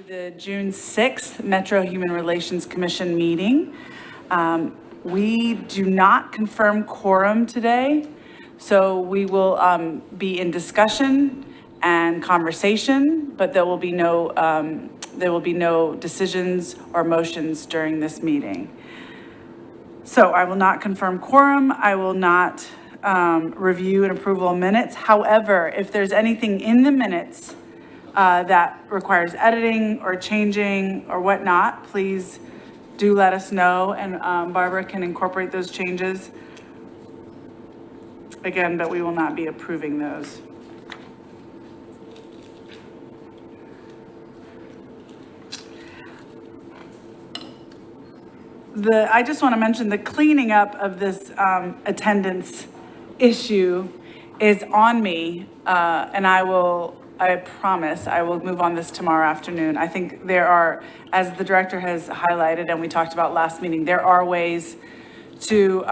The June 6th Metro Human Relations Commission meeting. We do not confirm quorum today, so we will be in discussion and conversation, but there will be no decisions or motions during this meeting. So I will not confirm quorum. I will not review and approval of minutes. However, if there's anything in the minutes that requires editing or changing or whatnot, please do let us know, and Barbara can incorporate those changes. Again, but we will not be approving those. I just want to mention the cleaning up of this attendance issue is on me, and I promise I will move on this tomorrow afternoon. I think there are, as the director has highlighted and we talked about last meeting, there are ways to,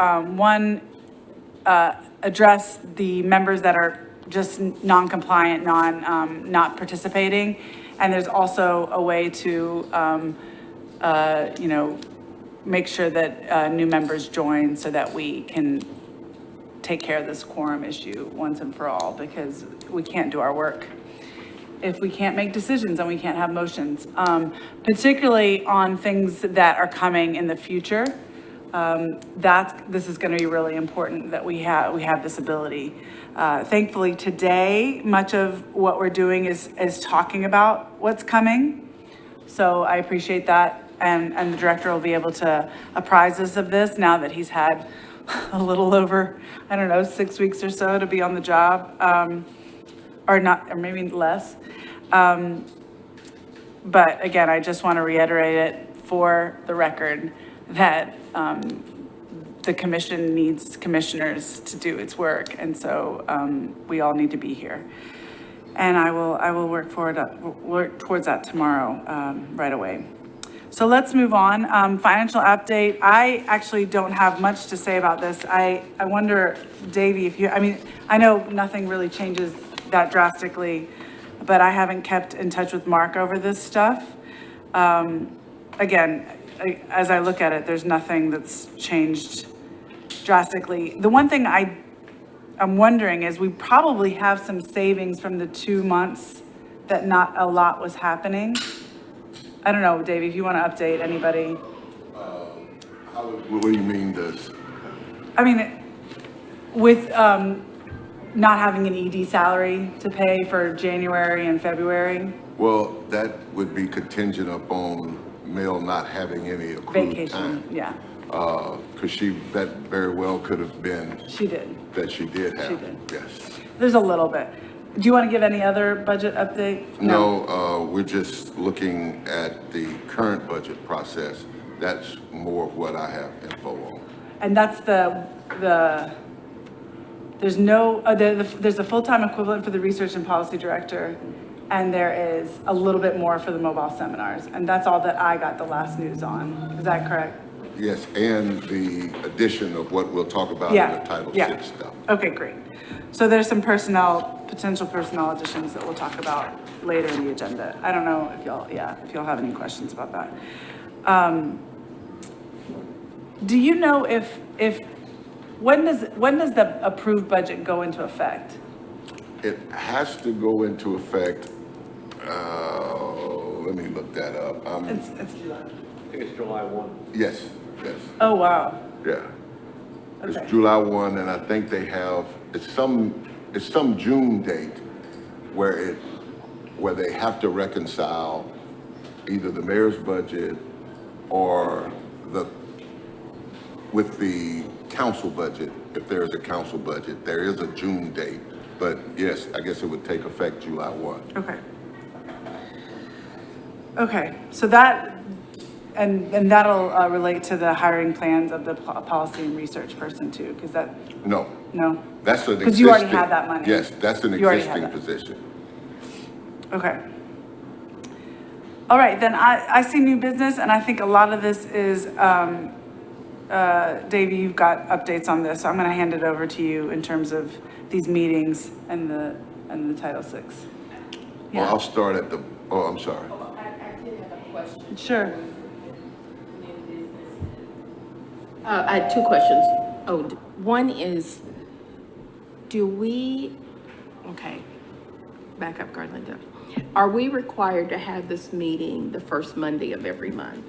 address the members that are just non-compliant, not participating. And there's also a way to, make sure that new members join so that we can take care of this quorum issue once and for all, because we can't do our work if we can't make decisions and we can't have motions, particularly on things that are coming in the future. This is going to be really important that we have this ability. Thankfully today, much of what we're doing is talking about what's coming. So I appreciate that. And the director will be able to apprise us of this now that he's had a little over, 6 weeks or so to be on the job, or maybe less. But again, I just want to reiterate it for the record that the commission needs commissioners to do its work. And so we all need to be here. And I will work towards that tomorrow right away. So let's move on. Financial update. I actually don't have much to say about this. I wonder, Davey, if you, I know nothing really changes that drastically, but I haven't kept in touch with Mark over this stuff. Again, as I look at it, there's nothing that's changed drastically. The one thing I'm wondering is we probably have some savings from the 2 months that not a lot was happening. I don't know, Dave, if you want to update anybody. What do you mean this? With not having an ED salary to pay for January and February. Well, that would be contingent upon Mel not having any accrued vacation time. Yeah. Because that very well could have been. She did. That she did have. She did. Yes. There's a little bit. Do you want to give any other budget update? No, we're just looking at the current budget process. That's more of what I have info on. And that's there's no, there's a full-time equivalent for the research and policy director, and there is a little bit more for the mobile seminars. And that's all that I got the last news on. Is that correct? Yes, and the addition of what we'll talk about in the Title VI stuff. Okay, great. So there's some potential personnel additions that we'll talk about later in the agenda. I don't know if y'all have any questions about that. Do you know when does the approved budget go into effect? It has to go into effect, let me look that up. It's July. I think it's July 1. Yes. Oh, wow. Yeah. Okay. It's July 1, and I think they have, it's some June date where they have to reconcile either the mayor's budget or with the council budget. If there is a council budget, there is a June date, but yes, I guess it would take effect July 1. Okay, so that, and that'll relate to the hiring plans of the policy and research person too, because that. No. That's an existing. Because you already have that money. Yes, that's an existing position. Okay. All right, then I see new business, and I think a lot of this is, Davey, you've got updates on this, so I'm going to hand it over to you in terms of these meetings and the Title VI. Well, I'll start at I'm sorry. At the question. Sure. I had two questions. One is, back up, Garlinda. Are we required to have this meeting the first Monday of every month?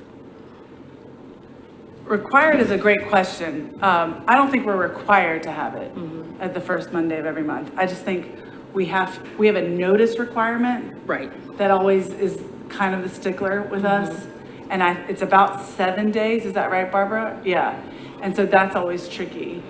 Required is a great question. I don't think we're required to have it at the first Monday of every month. I just think we have a notice requirement. Right. That always is kind of the stickler with us. And it's about 7 days, is that right, Barbara? Yeah, and so that's always tricky.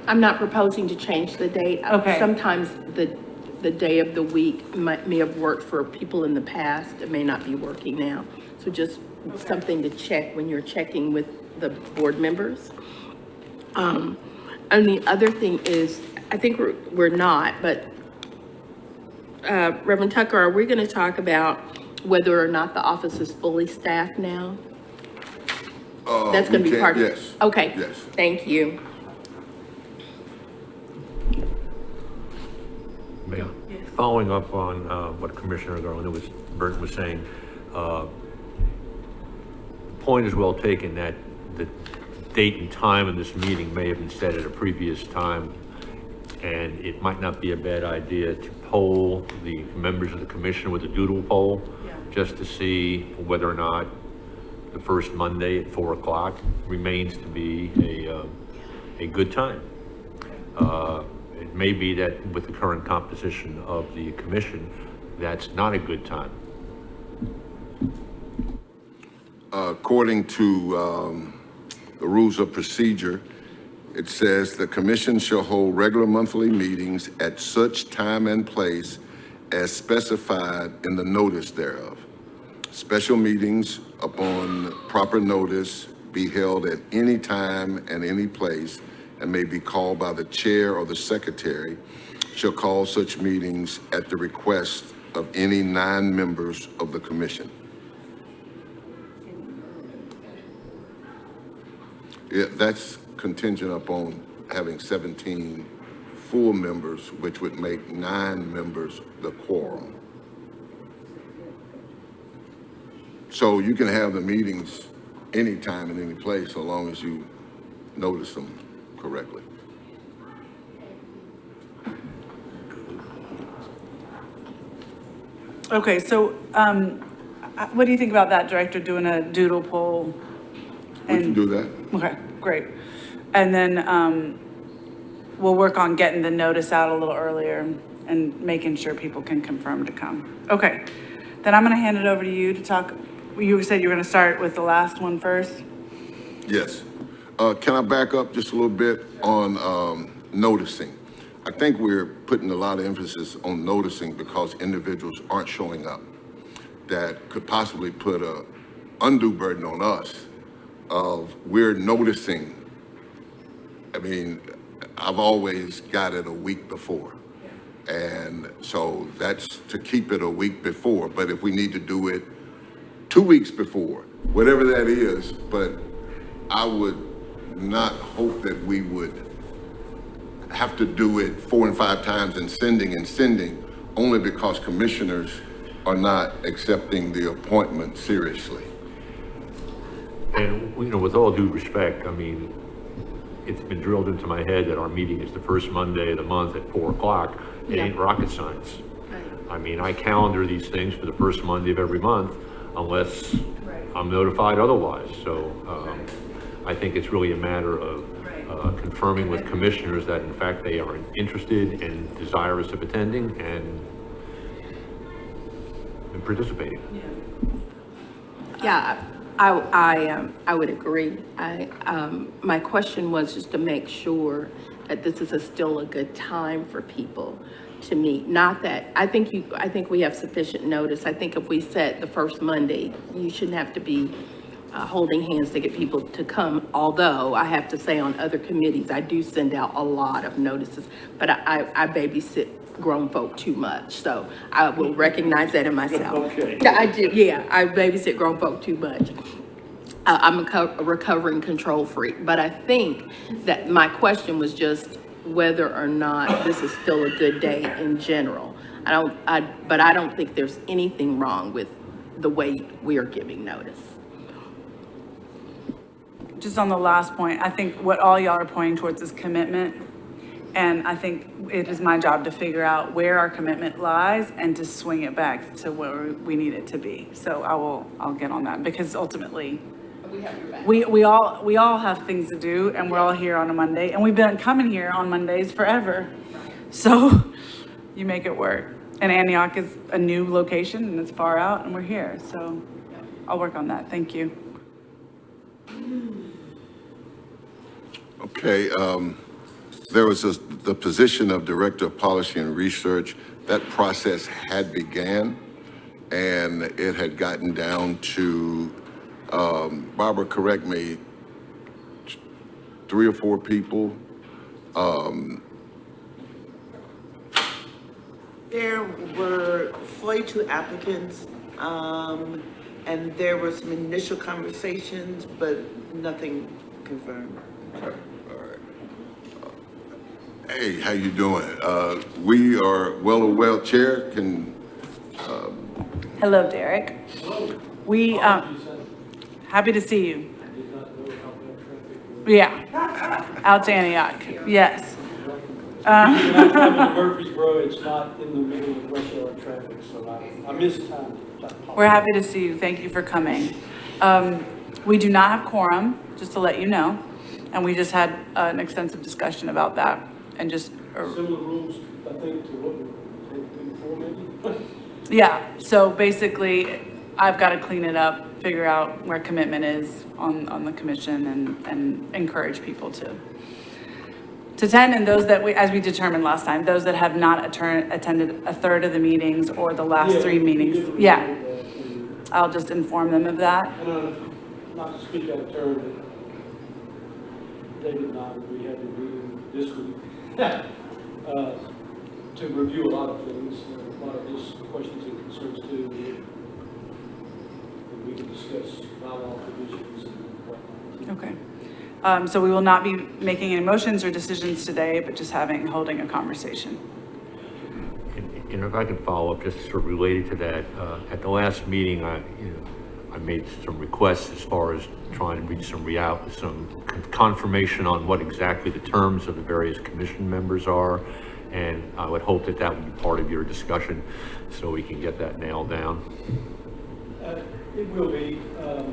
I'm not proposing to change the date. Okay. Sometimes the day of the week may have worked for people in the past. It may not be working now. So just something to check when you're checking with the board members. And the other thing is, I think we're not, but Reverend Tucker, are we going to talk about whether or not the office is fully staffed now? That's going to be part of it? Yes. Okay. Yes. Thank you. Mayor, following up on what Commissioner Burton was saying, the point is well taken that the date and time of this meeting may have been set at a previous time, and it might not be a bad idea to poll the members of the commission with a doodle poll, just to see whether or not the first Monday at 4 o'clock remains to be a good time. It may be that with the current composition of the commission, that's not a good time. According to the rules of procedure, it says the commission shall hold regular monthly meetings at such time and place as specified in the notice thereof. Special meetings upon proper notice be held at any time and any place and may be called by the chair or the secretary, shall call such meetings at the request of any 9 members of the commission. Yeah, that's contingent upon having 17 full members, which would make 9 members the quorum. So you can have the meetings anytime and any place, so long as you notice them correctly. Okay, so what do you think about that, Director, doing a doodle poll? We can do that. Okay, great. And then we'll work on getting the notice out a little earlier and making sure people can confirm to come. Okay, then I'm gonna hand it over to you to talk. You said you were gonna start with the last one first? Yes. Can I back up just a little bit on noticing? I think we're putting a lot of emphasis on noticing because individuals aren't showing up. That could possibly put a undue burden on us of we're noticing. I mean, I've always got it a week before. And so that's to keep it a week before. But if we need to do it 2 weeks before, whatever that is, but I would not hope that we would have to do it 4 and 5 times and sending only because commissioners are not accepting the appointment seriously. And, you know, with all due respect, I mean, it's been drilled into my head that our meeting is the first Monday of the month at 4 o'clock. It ain't rocket science. I mean, I calendar these things for the first Monday of every month unless I'm notified otherwise. So I think it's really a matter of confirming with commissioners that in fact they are interested and desirous of attending and participating. Yeah, I would agree. My question was just to make sure that this is still a good time for people to meet. Not that, I think we have sufficient notice. I think if we set the first Monday, you shouldn't have to be holding hands to get people to come. Although I have to say on other committees, I do send out a lot of notices, but I babysit grown folk too much. So I will recognize that in myself. Okay. I do, yeah, I babysit grown folk too much. I'm a recovering control freak, but I think that my question was just whether or not this is still a good day in general. But I don't think there's anything wrong with the way we are giving notice. Just on the last point, I think what all y'all are pointing towards is commitment. And I think it is my job to figure out where our commitment lies and to swing it back to where we need it to be. So I'll get on that, because ultimately, we all have things to do, and we're all here on a Monday, and we've been coming here on Mondays forever. So you make it work. And Antioch is a new location and it's far out, and we're here. So I'll work on that. Thank you. Okay, there was the position of Director of Policy and Research. That process had began, and it had gotten down to, Barbara, correct me, 3 or 4 people. There were 42 applicants, and there were some initial conversations, but nothing confirmed. Okay, all right. Hey, how you doing? We are well, Chair, can, Hello, Derek. We, happy to see you. Yeah, out to Antioch, yes. I'm in Murfreesboro, it's not in the middle of rush hour traffic, so I missed time. We're happy to see you. Thank you for coming. We do not have quorum, just to let you know. And we just had an extensive discussion about that and just. Similar rules, I think, to what we had before, maybe? Yeah, so basically, I've got to clean it up, figure out where commitment is on the commission and encourage people to attend, and those that as we determined last time, those that have not attended a third of the meetings or the last 3 meetings. Yeah, I'll just inform them of that. And not to speak out of turn, but David and I, we had a meeting this week to review a lot of things, a lot of his questions and concerns too. And we can discuss bylaw provisions and whatnot. Okay. So we will not be making any motions or decisions today, but just holding a conversation. And if I can follow up, just sort of related to that, at the last meeting, I made some requests as far as trying to reach some confirmation on what exactly the terms of the various commission members are. And I would hope that that would be part of your discussion so we can get that nailed down. It will be. Of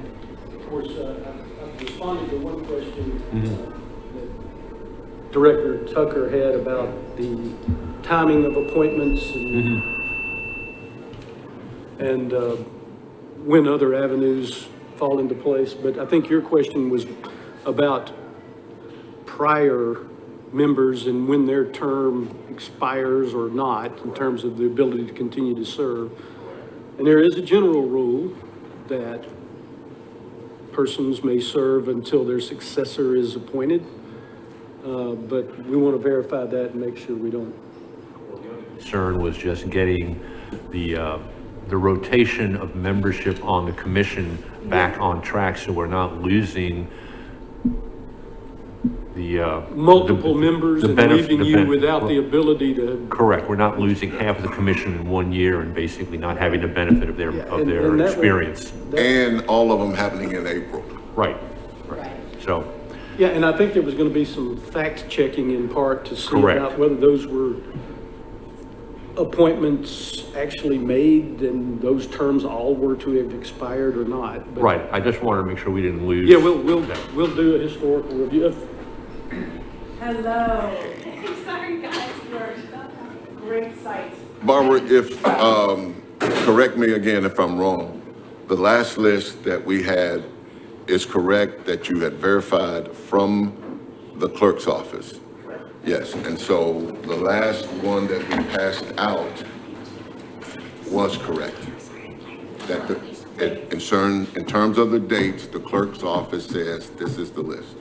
course, I've responded to one question that Director Tucker had about the timing of appointments and when other avenues fall into place. But I think your question was about prior members and when their term expires or not in terms of the ability to continue to serve. And there is a general rule that persons may serve until their successor is appointed, but we want to verify that and make sure we don't. Concern was just getting the rotation of membership on the commission back on track, so we're not losing the multiple members and leaving you without the ability to. Correct. We're not losing half of the commission in 1 year and basically not having the benefit of their and experience. and all of them happening in April. Right. So. Yeah, and I think there was going to be some fact checking in part to see Correct. about whether those were appointments actually made and those terms all were to have expired or not. But Right. I just wanted to make sure we didn't lose. yeah, we'll do a historical review. Hello. Sorry, guys. Great sight. Barbara, if, correct me again if I'm wrong, the last list that we had is correct that you had verified from the clerk's office? Yes, and so the last one that we passed out was correct. That in terms of the dates, the clerk's office says this is the list.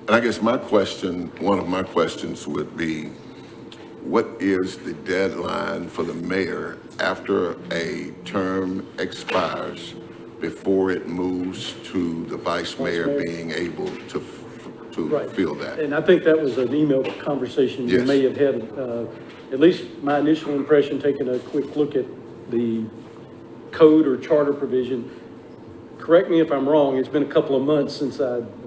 And I guess one of my questions would be, what is the deadline for the mayor after a term expires before it moves to the vice mayor being able to to Right. fill that. And I think that was an email conversation you Yes. may have had, at least my initial impression, taking a quick look at the code or charter provision. Correct me if I'm wrong, it's been a couple of months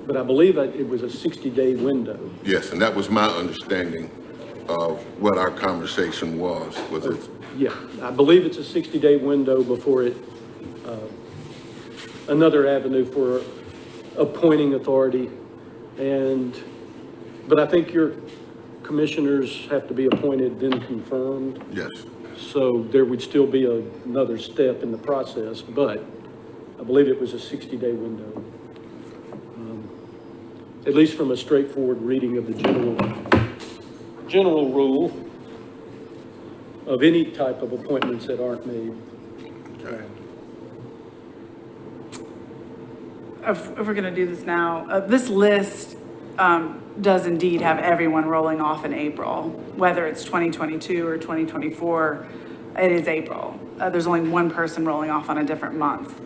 but I believe it was a 60-day window. Yes, and that was my understanding of what our conversation was it, Yeah, I believe it's a 60-day window before another avenue for appointing authority. But I think your commissioners have to be appointed, then confirmed. yes. So there would still be another step in the process, but I believe it was a 60-day window. At least from a straightforward reading of the general rule of any type of appointments that aren't made. Okay. If we're gonna do this now, this list, does indeed have everyone rolling off in April, whether it's 2022 or 2024, it is April. There's only one person rolling off on a different month.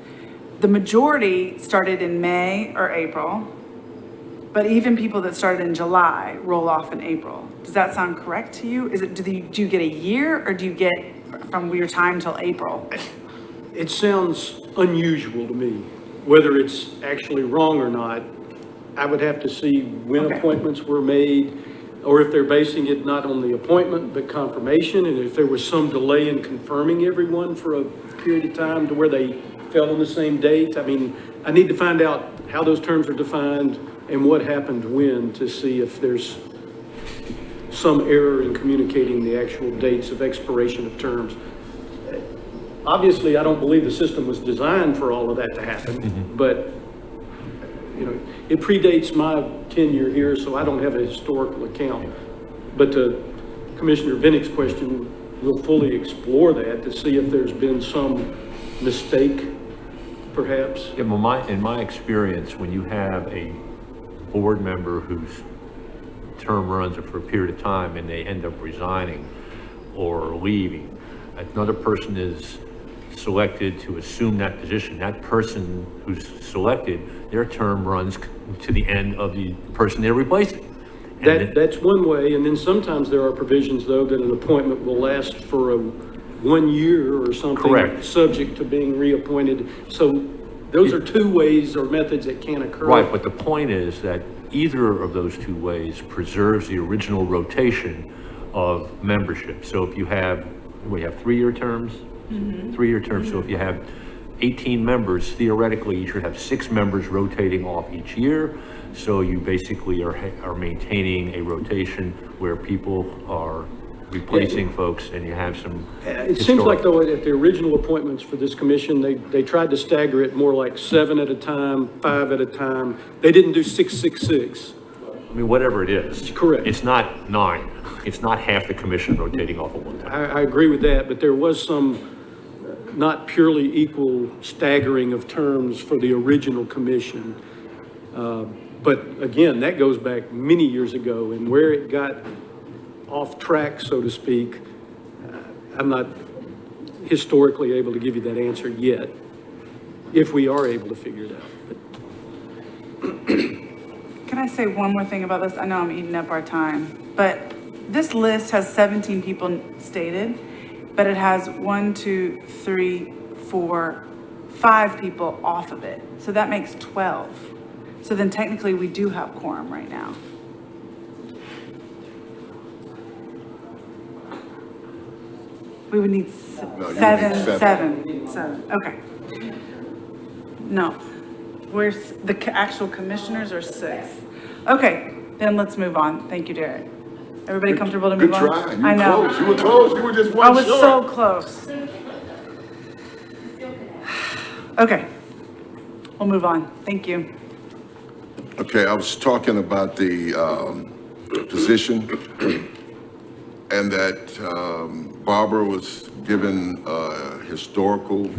The majority started in May or April, but even people that started in July roll off in April. Does that sound correct to you? Do you get a year, or do you get from your time till April? It sounds unusual to me. Whether it's actually wrong or not, I would have to see when Okay. appointments were made, or if they're basing it not on the appointment, but confirmation, and if there was some delay in confirming everyone for a period of time to where they fell on the same date. I mean, I need to find out how those terms are defined and what happened when, to see if there's some error in communicating the actual dates of expiration of terms. Obviously, I don't believe the system was designed for all of that to happen, but, you know, it predates my tenure here, so I don't have a historical account. But to Commissioner Vinnick's question, we'll fully explore that to see if there's been some mistake, perhaps. Yeah, well, in my experience, when you have a board member whose term runs for a period of time and they end up resigning or leaving, another person is selected to assume that position. That person who's selected, their term runs to the end of the person they're replacing. That's one way, and then sometimes there are provisions, though, that an appointment will last for 1 year or something. Correct. Subject to being reappointed. So those are two ways or methods that can occur. Right, but the point is that either of those two ways preserves the original rotation of membership. So if you have, we have 3-year terms? 3-year terms, so if you have 18 members, theoretically, you should have 6 members rotating off each year. So you basically are maintaining a rotation where people are replacing folks, and you have some. It seems like, though, at the original appointments for this commission, they tried to stagger it more like 7 at a time, 5 at a time. They didn't do 6, 6, 6. I mean, whatever it is. Correct. It's not 9. It's not half the commission rotating off at one time. I agree with that, but there was some not purely equal staggering of terms for the original commission. But again, that goes back many years ago, and where it got off track, so to speak, I'm not historically able to give you that answer yet, if we are able to figure it out. Can I say one more thing about this? I know I'm eating up our time, but this list has 17 people stated, but it has 1, 2, 3, 4, 5 people off of it. So that makes 12. So then technically we do have quorum right now. We would need No, you seven, need seven. Okay. No, where's the actual commissioners are 6? Okay, then let's move on. Thank you, Derek. Everybody comfortable to move Good on? try. You I were know. close. You were close. You were just I one was short. so close. Okay, we'll move on. Thank you. Okay, I was talking about the position, and that Barbara was given a historical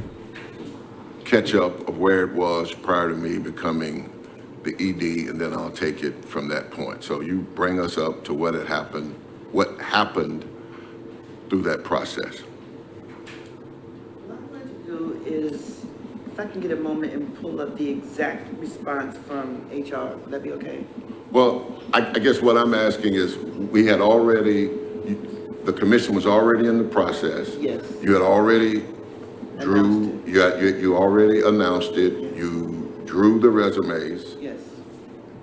catch-up of where it was prior to me becoming the ED, and then I'll take it from that point. So you bring us up to what had happened, what happened through that process. What I'm going to do is If I can get a moment and pull up the exact response from HR, would that be okay? Well, I guess what I'm asking is, we had already, the commission was already in the process. Yes. You had already drew, Announced you already announced it, you drew the resumes, Yes.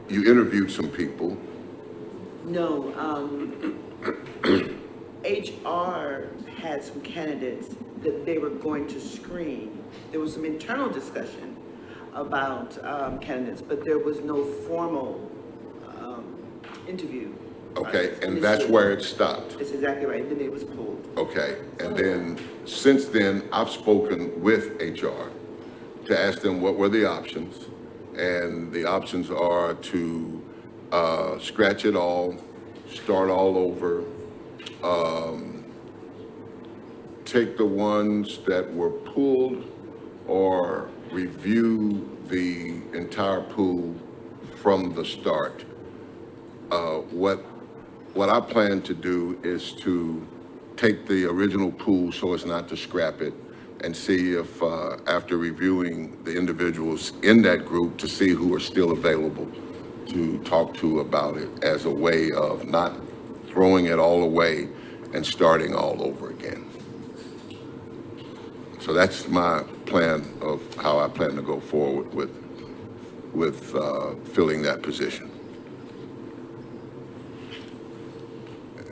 you interviewed some people. No, HR had some candidates that they were going to screen. There was some internal discussion about candidates, but there was no formal interview. Okay, process and that's initiated. where it stopped. That's exactly right, then it was pulled. Okay, and then, since then, I've spoken with HR to ask them what were the options. And the options are to, scratch it all, start all over, take the ones that were pulled, or review the entire pool from the start. What I plan to do is to take the original pool, so as not to scrap it, and see if, after reviewing the individuals in that group, to see who are still available to talk to about it, as a way of not throwing it all away and starting all over again. So that's my plan of how I plan to go forward with filling that position.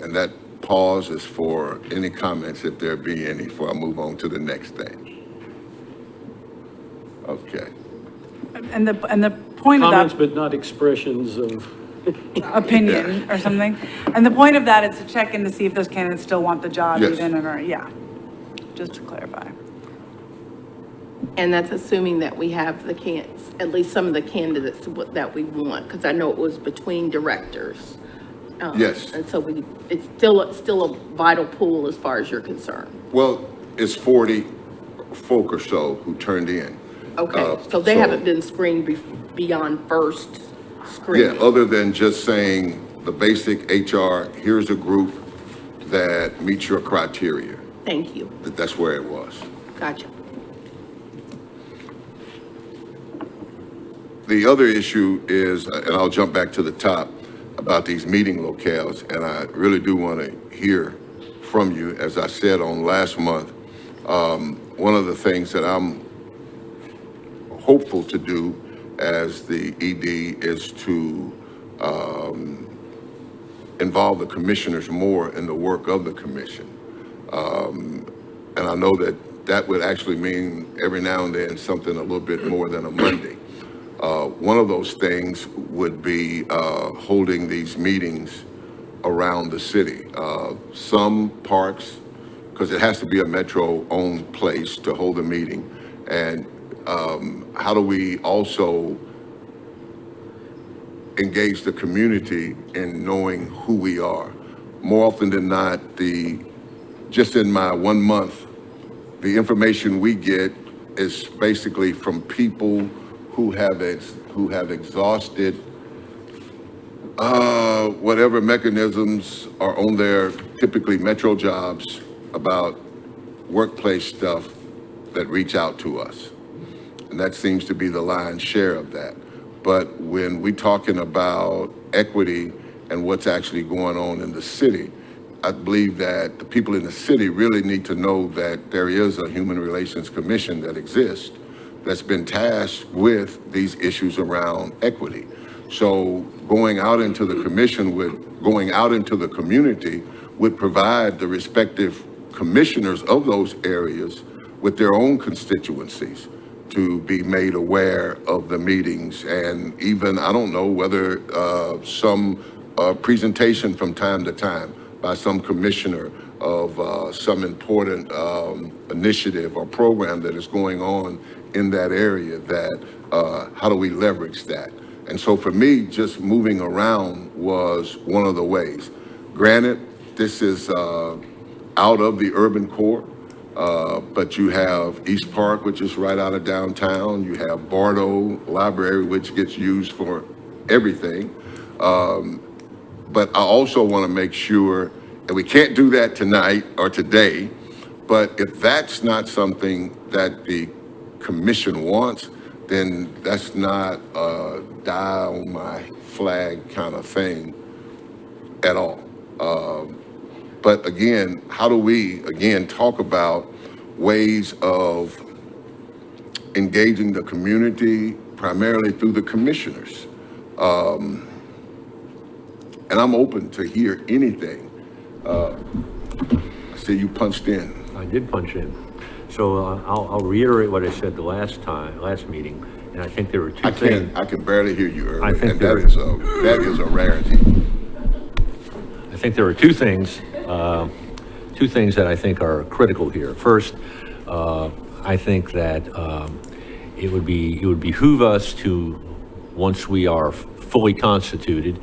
And that pause is for any comments, if there be any, before I move on to the next thing. Okay. And the point of Comments, that but not expressions of, opinion or something, and the point of that is to check in to see if those candidates still want the job Yes. even, or, yeah, just to clarify. And that's assuming that we have at least some of the candidates that we want, because I know it was between directors. Yes. And so it's still a vital pool as far as you're concerned. Well, it's 40 folk or so who turned in. Okay, so they haven't been screened beyond first Yeah, screening? other than just saying the basic HR, here's a group that meets your criteria. Thank you. That's where it was. Gotcha. The other issue is, and I'll jump back to the top, about these meeting locales, and I really do want to hear from you. As I said on last month, one of the things that I'm hopeful to do as the ED is to involve the commissioners more in the work of the commission. And I know that would actually mean every now and then something a little bit more than a Monday. One of those things would be holding these meetings around the city. Some parks, because it has to be a metro-owned place to hold a meeting. And how do we also engage the community in knowing who we are? More often than not, just in my 1 month, the information we get is basically from people who have exhausted whatever mechanisms are on their typically metro jobs about workplace stuff that reach out to us. And that seems to be the lion's share of that. But when we're talking about equity and what's actually going on in the city, I believe that the people in the city really need to know that there is a Human Relations Commission that exists that's been tasked with these issues around equity. So going out into the community would provide the respective commissioners of those areas with their own constituencies to be made aware of the meetings, and even, I don't know, whether some presentation from time to time by some commissioner of some important initiative or program that is going on in that area, that how do we leverage that? And so for me, just moving around was one of the ways. Granted, this is out of the urban core, but you have East Park, which is right out of downtown. You have Bardo Library, which gets used for everything. But I also want to make sure, and we can't do that tonight or today, but if that's not something that the commission wants, then that's not a die on my flag kind of thing at all. But again, how do we, again, talk about ways of engaging the community primarily through the commissioners? And I'm open to hear anything. I see you punched in. I did punch in. So I'll reiterate what I said the last meeting, and I think there were two things. I can barely hear you, Irving, I think and there that is a rarity. I think there are two things that I think are critical here. First, I think that it would behoove us to, once we are fully constituted,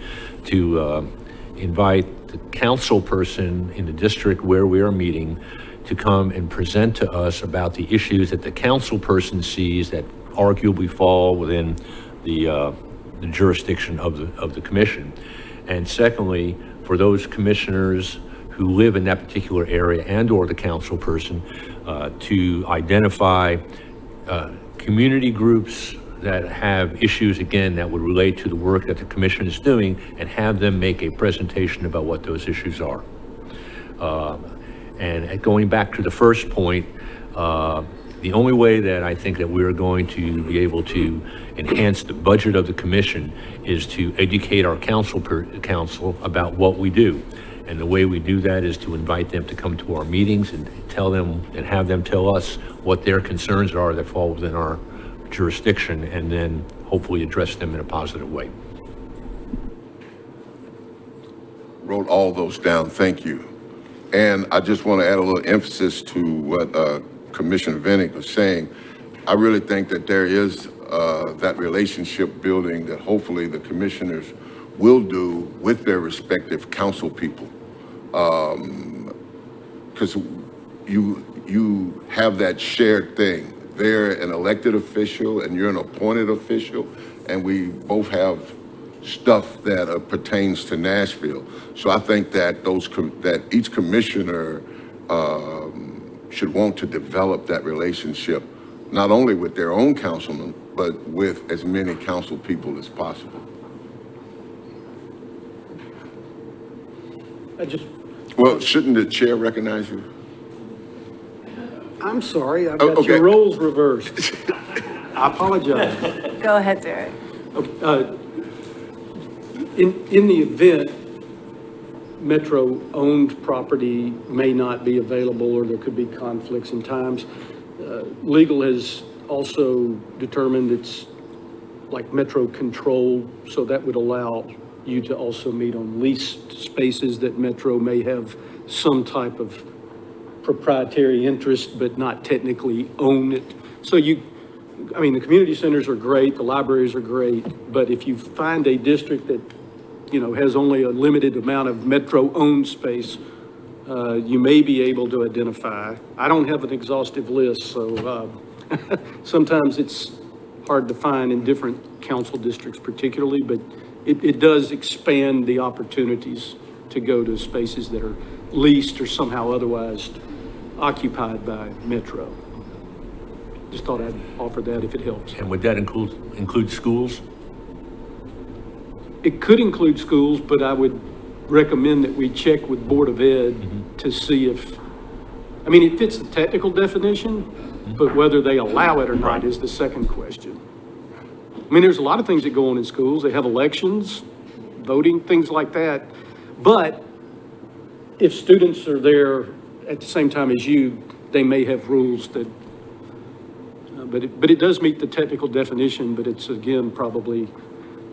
to invite the council person in the district where we are meeting to come and present to us about the issues that the council person sees that arguably fall within the jurisdiction of the commission. And secondly, for those commissioners who live in that particular area and or the council person to identify community groups that have issues, again, that would relate to the work that the commission is doing, and have them make a presentation about what those issues are. And going back to the first point, the only way that I think that we're going to be able to enhance the budget of the commission is to educate our council about what we do. And the way we do that is to invite them to come to our meetings and tell them and have them tell us what their concerns are that fall within our jurisdiction, and then hopefully address them in a positive way. Wrote all those down, thank you. And I just want to add a little emphasis to what Commissioner Vennick was saying. I really think that there is that relationship building that hopefully the commissioners will do with their respective council people. Because you have that shared thing. They're an elected official and you're an appointed official, and we both have stuff that pertains to Nashville. So I think that that each commissioner should want to develop that relationship, not only with their own councilman, but with as many council people as possible. Well, shouldn't the chair recognize you? I'm sorry, I've Oh, got okay. your roles reversed. I apologize. Go ahead, Derek. In the event Metro-owned property may not be available, or there could be conflicts in times, legal has also determined it's like Metro control, so that would allow you to also meet on leased spaces that Metro may have some type of proprietary interest, but not technically own it. So the community centers are great, the libraries are great, but if you find a district that, has only a limited amount of Metro-owned space, you may be able to identify. I don't have an exhaustive list, so sometimes it's hard to find in different council districts particularly, but it does expand the opportunities to go to spaces that are leased or somehow otherwise occupied by Metro. Just thought I'd offer that if it helps. And would that include schools? It could include schools, but I would recommend that we check with Board of Ed to see if, it fits the technical definition, but whether they allow it or not is the second question. There's a lot of things that go on in schools. They have elections, voting, things like that. But if students are there at the same time as you, they may have rules that, but it does meet the technical definition, but it's, again, probably,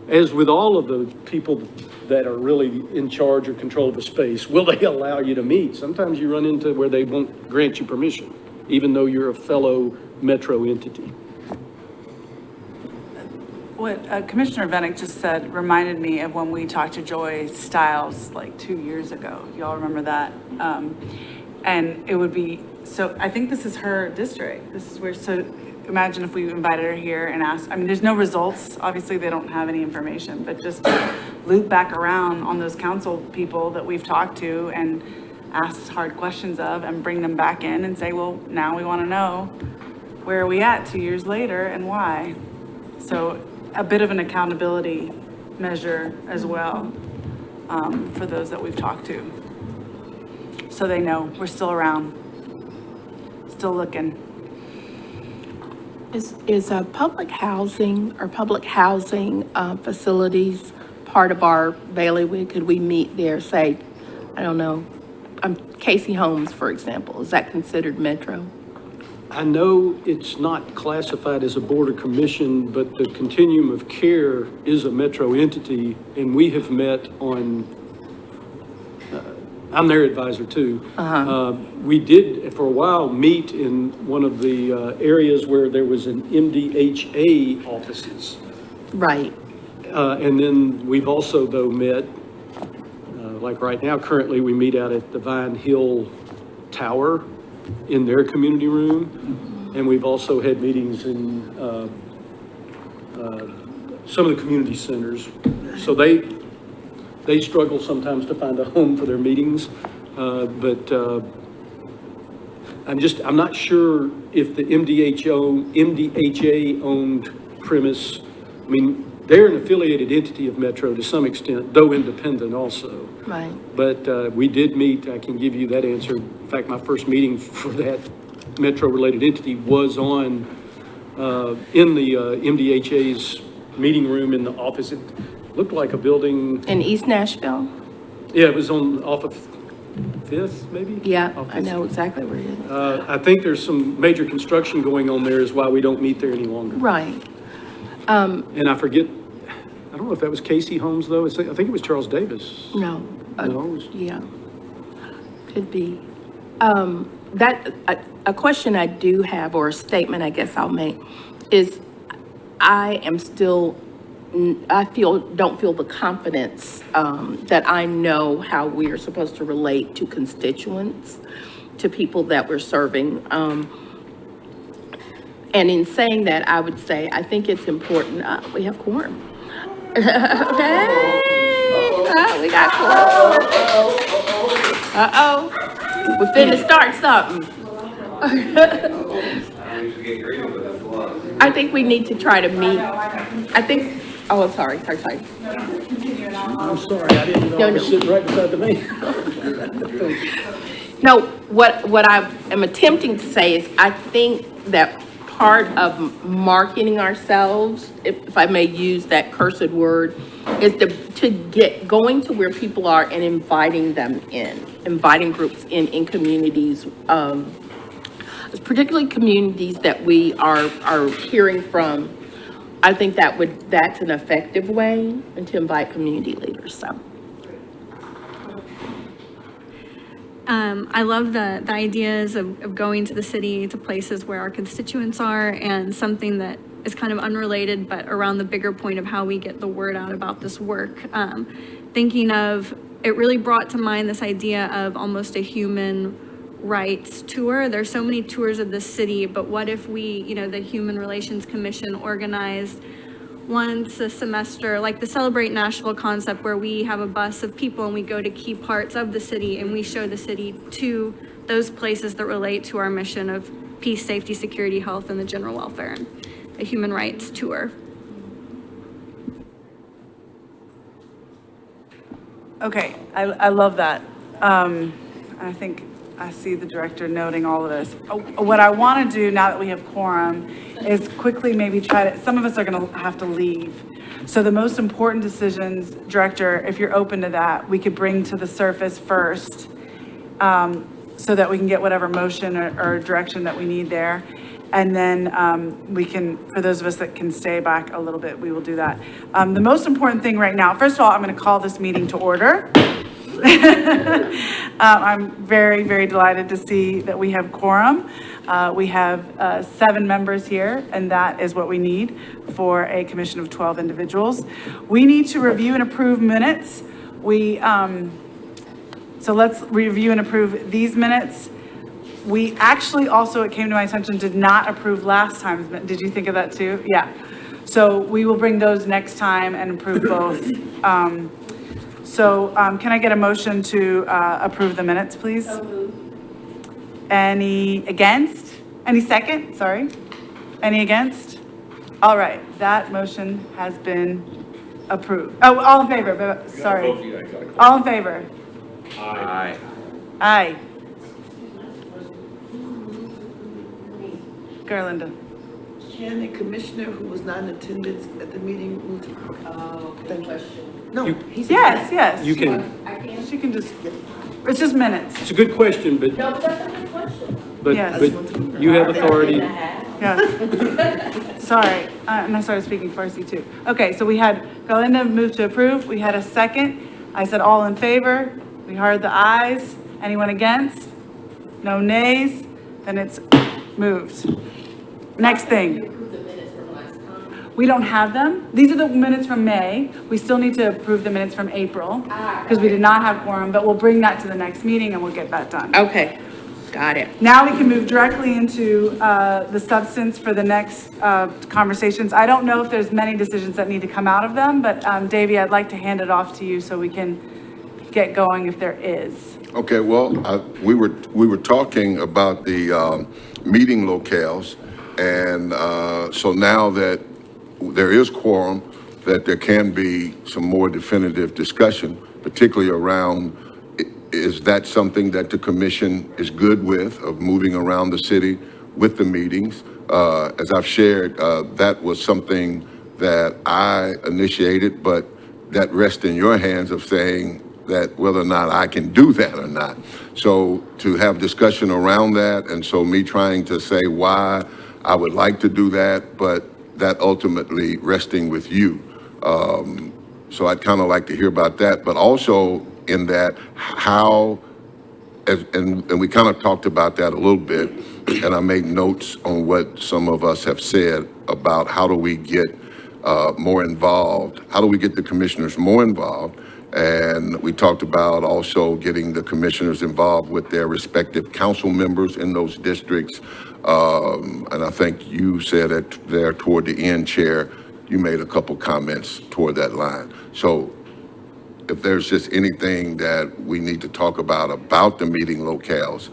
as with all of the people that are really in charge or control of a space, will they allow you to meet? Sometimes you run into where they won't grant you permission, even though you're a fellow Metro entity. What Commissioner Vennick just said reminded me of when we talked to Joy Stiles like 2 years ago. Y'all remember that? And it would be, so I think this is her district. This is where, so imagine if we invited her here and asked, there's no results. Obviously, they don't have any information, but just loop back around on those council people that we've talked to and ask hard questions of, and bring them back in and say, well, now we want to know where are we at 2 years later and why? So a bit of an accountability measure as well, for those that we've talked to. So they know we're still around, still looking. Is public housing or public housing facilities part of our bailiwick? Could we meet there, say, I don't know, Casey Homes, for example, is that considered metro? I know it's not classified as a board or commission, but the Continuum of Care is a metro entity, and we have met on, I'm their advisor too. We did, for a while, meet in one of the areas where there was an MDHA offices. Right. And then we've also, though, met, like right now, currently, we meet out at the Vine Hill Tower in their community room. And we've also had meetings in some of the community centers. So they struggle sometimes to find a home for their meetings. But I'm not sure if the MDHA owned premise, I mean, they're an affiliated entity of Metro to some extent, though independent also. Right. But we did meet, I can give you that answer. In fact, my first meeting for that Metro-related entity was on, in the MDHA's meeting room in the office. It looked like a building. In East Nashville? Yeah, it was off of 5th, maybe? Yeah, Off I Fifth. know exactly where it is. I think there's some major construction going on there is why we don't meet there any longer. Right. And I forget, I don't know if that was Casey Homes, though. I think it was Charles Davis. No. No, it was- Yeah. Could be. A question I do have, or a statement I guess I'll make, is I am still, don't feel the confidence that I know how we are supposed to relate to constituents, to people that we're serving. And in saying that, I would say, I think it's important, we have quorum. Okay, we got quorum. Uh-oh, we're finna start something. I think we need to try to meet, I'm sorry. I'm sorry, I didn't know I was sitting right beside the man. No, what I am attempting to say is I think that part of marketing ourselves, if I may use that cursed word, is to get going to where people are and inviting them in, inviting groups in communities, particularly communities that we are hearing from. I think that's an effective way to invite community leaders, so. I love the ideas of going to the city, to places where our constituents are, and something that is kind of unrelated, but around the bigger point of how we get the word out about this work. Thinking of, it really brought to mind this idea of almost a human rights tour. There's so many tours of the city, but what if we, the Human Relations Commission organized once a semester, like the Celebrate Nashville concept, where we have a bus of people and we go to key parts of the city and we show the city to those places that relate to our mission of peace, safety, security, health, and the general welfare. A human rights tour. Okay, I love that. I think I see the director noting all of this. What I want to do now that we have quorum is quickly maybe try to, some of us are going to have to leave. So the most important decisions, director, if you're open to that, we could bring to the surface first, so that we can get whatever motion or direction that we need there. And then we can, for those of us that can stay back a little bit, we will do that. The most important thing right now, first of all, I'm going to call this meeting to order. I'm very, very delighted to see that we have quorum. We have 7 members here, and that is what we need for a commission of 12 individuals. We need to review and approve minutes. So let's review and approve these minutes. We actually also, it came to my attention, did not approve last time. Did you think of that too? Yeah. So we will bring those next time and approve both. Can I get a motion to approve the minutes, please? Any against? Any second? Sorry. Any against? All right, that motion has been approved. Oh, all in favor, sorry. All in favor? Aye. Aye. Garlinda. Can a commissioner who was not in attendance at the meeting move to? Thank you. No, he said Yes. You can, She can just, it's just minutes. it's a good question, but, No, that's a good question. Yes. but you have authority. Yeah. Sorry, and I started speaking Farsi too. Okay, so we had Galinda move to approve. We had a second. I said all in favor. We heard the ayes. Anyone against? No nays? Then it's moved. Next thing. We don't have them. These are the minutes from May. We still need to approve the minutes from April because we did not have quorum, but we'll bring that to the next meeting and we'll get that done. Okay, got it. Now we can move directly into the substance for the next conversations. I don't know if there's many decisions that need to come out of them, but Davey, I'd like to hand it off to you so we can get going if there is. Okay, well, we were talking about the meeting locales, and so now that there is quorum, that there can be some more definitive discussion, particularly around, is that something that the commission is good with, of moving around the city with the meetings? As I've shared, that was something that I initiated, but that rests in your hands of saying that whether or not I can do that or not. So to have discussion around that, and so me trying to say why I would like to do that, but that ultimately resting with you. So I'd kind of like to hear about that, but also in that how, and we kind of talked about that a little bit, and I made notes on what some of us have said about how do we get more involved, how do we get the commissioners more involved, and we talked about also getting the commissioners involved with their respective council members in those districts. And I think you said it there toward the end, Chair, you made a couple comments toward that line. So if there's just anything that we need to talk about the meeting locales,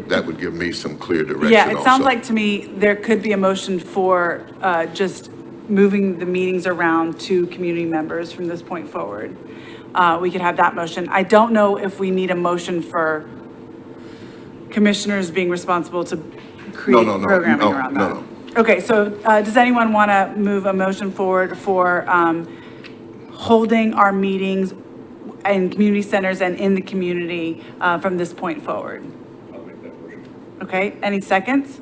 that would give me some clear direction. Yeah, it sounds also. like to me, there could be a motion for just moving the meetings around to community members from this point forward. We could have that motion. I don't know if we need a motion for commissioners being responsible to create programming around that. No. Okay, so does anyone want to move a motion forward for holding our meetings in community centers and in the community from this point forward? I'll make that motion. Okay, any seconds?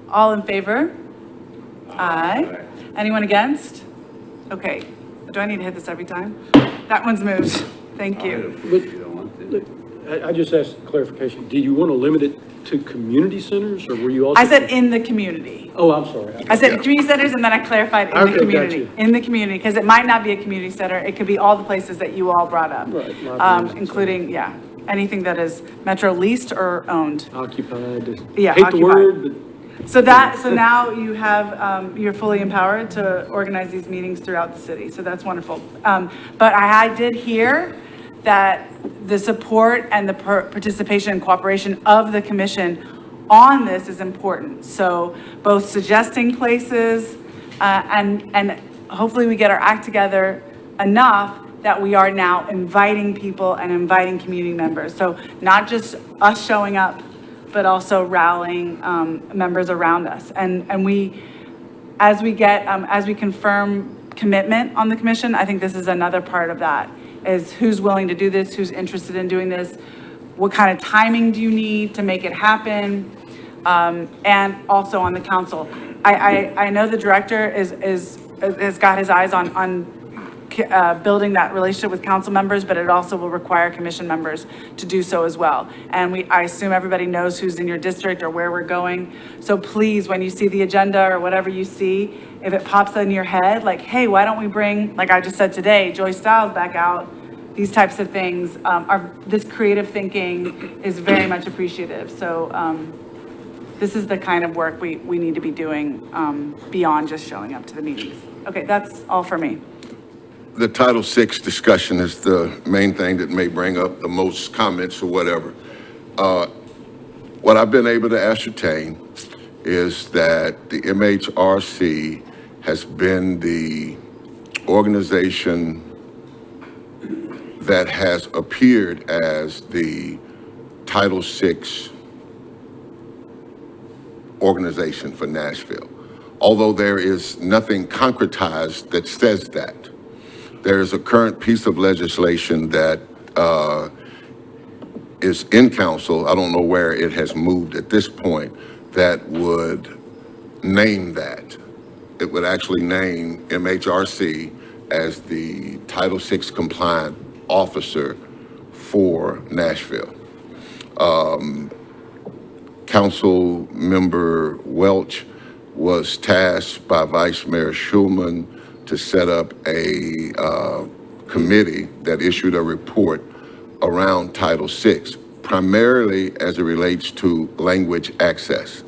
All in favor? Aye. Anyone against? Okay, do I need to hit this every time? That one's moved. Thank you. I just asked clarification. Do you want to limit it to community centers, or were you also? I said in the community. Oh, I'm sorry. I said community centers and then I clarified in the Okay, community. gotcha. In the community, because it might not be a community center. It could be all the places that you all brought up. Right, libraries and Including, yeah, anything that is Metro leased or owned. Occupied. Yeah, Hate the occupied. word, but. So now you have, you're fully empowered to organize these meetings throughout the city. So that's wonderful. But I did hear that the support and the participation and cooperation of the commission on this is important. So both suggesting places and hopefully we get our act together enough that we are now inviting people and inviting community members. So not just us showing up, but also rallying members around us. And we, as we confirm commitment on the commission, I think this is another part of that, is who's willing to do this, who's interested in doing this, what kind of timing do you need to make it happen, and also on the council. I know the director has got his eyes on building that relationship with council members, but it also will require commission members to do so as well. And I assume everybody knows who's in your district or where we're going. So please, when you see the agenda or whatever you see, if it pops in your head, like, hey, why don't we bring, like I just said today, Joyce Stiles back out, these types of things, this creative thinking is very much appreciative. So this is the kind of work we need to be doing beyond just showing up to the meetings. Okay, that's all for me. The Title VI discussion is the main thing that may bring up the most comments or whatever. What I've been able to ascertain is that the MHRC has been the organization that has appeared as the Title VI organization for Nashville. Although there is nothing concretized that says that. There is a current piece of legislation that is in council, I don't know where it has moved at this point, that would name that. It would actually name MHRC as the Title VI compliant officer for Nashville. Council Member Welch was tasked by Vice Mayor Schulman to set up a committee that issued a report around Title VI, primarily as it relates to language access.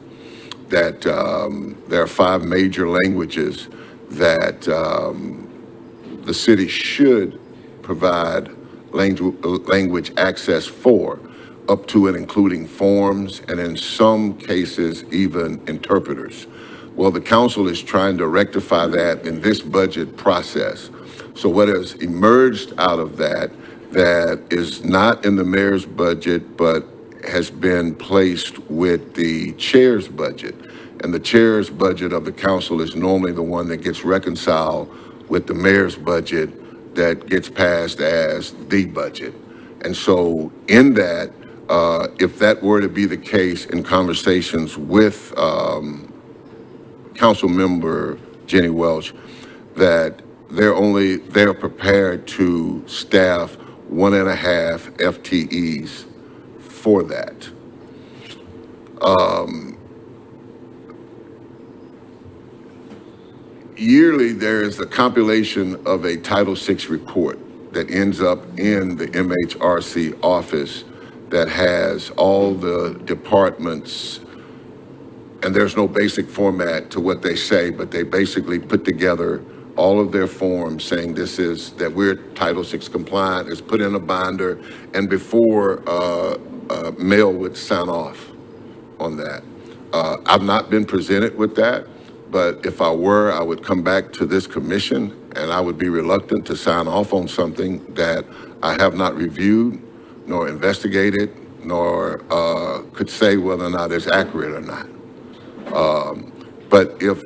That there are 5 major languages that the city should provide language access for, up to and including forms, and in some cases, even interpreters. Well, the council is trying to rectify that in this budget process. So what has emerged out of that is not in the mayor's budget, but has been placed with the chair's budget. And the chair's budget of the council is normally the one that gets reconciled with the mayor's budget that gets passed as the budget. And so in that, if that were to be the case in conversations with Council Member Jenny Welch, that they're prepared to staff 1.5 FTEs for that. Yearly, there is a compilation of a Title VI report that ends up in the MHRC office that has all the departments, and there's no basic format to what they say, but they basically put together all of their forms saying that we're Title VI compliant, is put in a binder, and before mail would sign off on that. I've not been presented with that, but if I were, I would come back to this commission and I would be reluctant to sign off on something that I have not reviewed, nor investigated, nor could say whether or not it's accurate or not. But if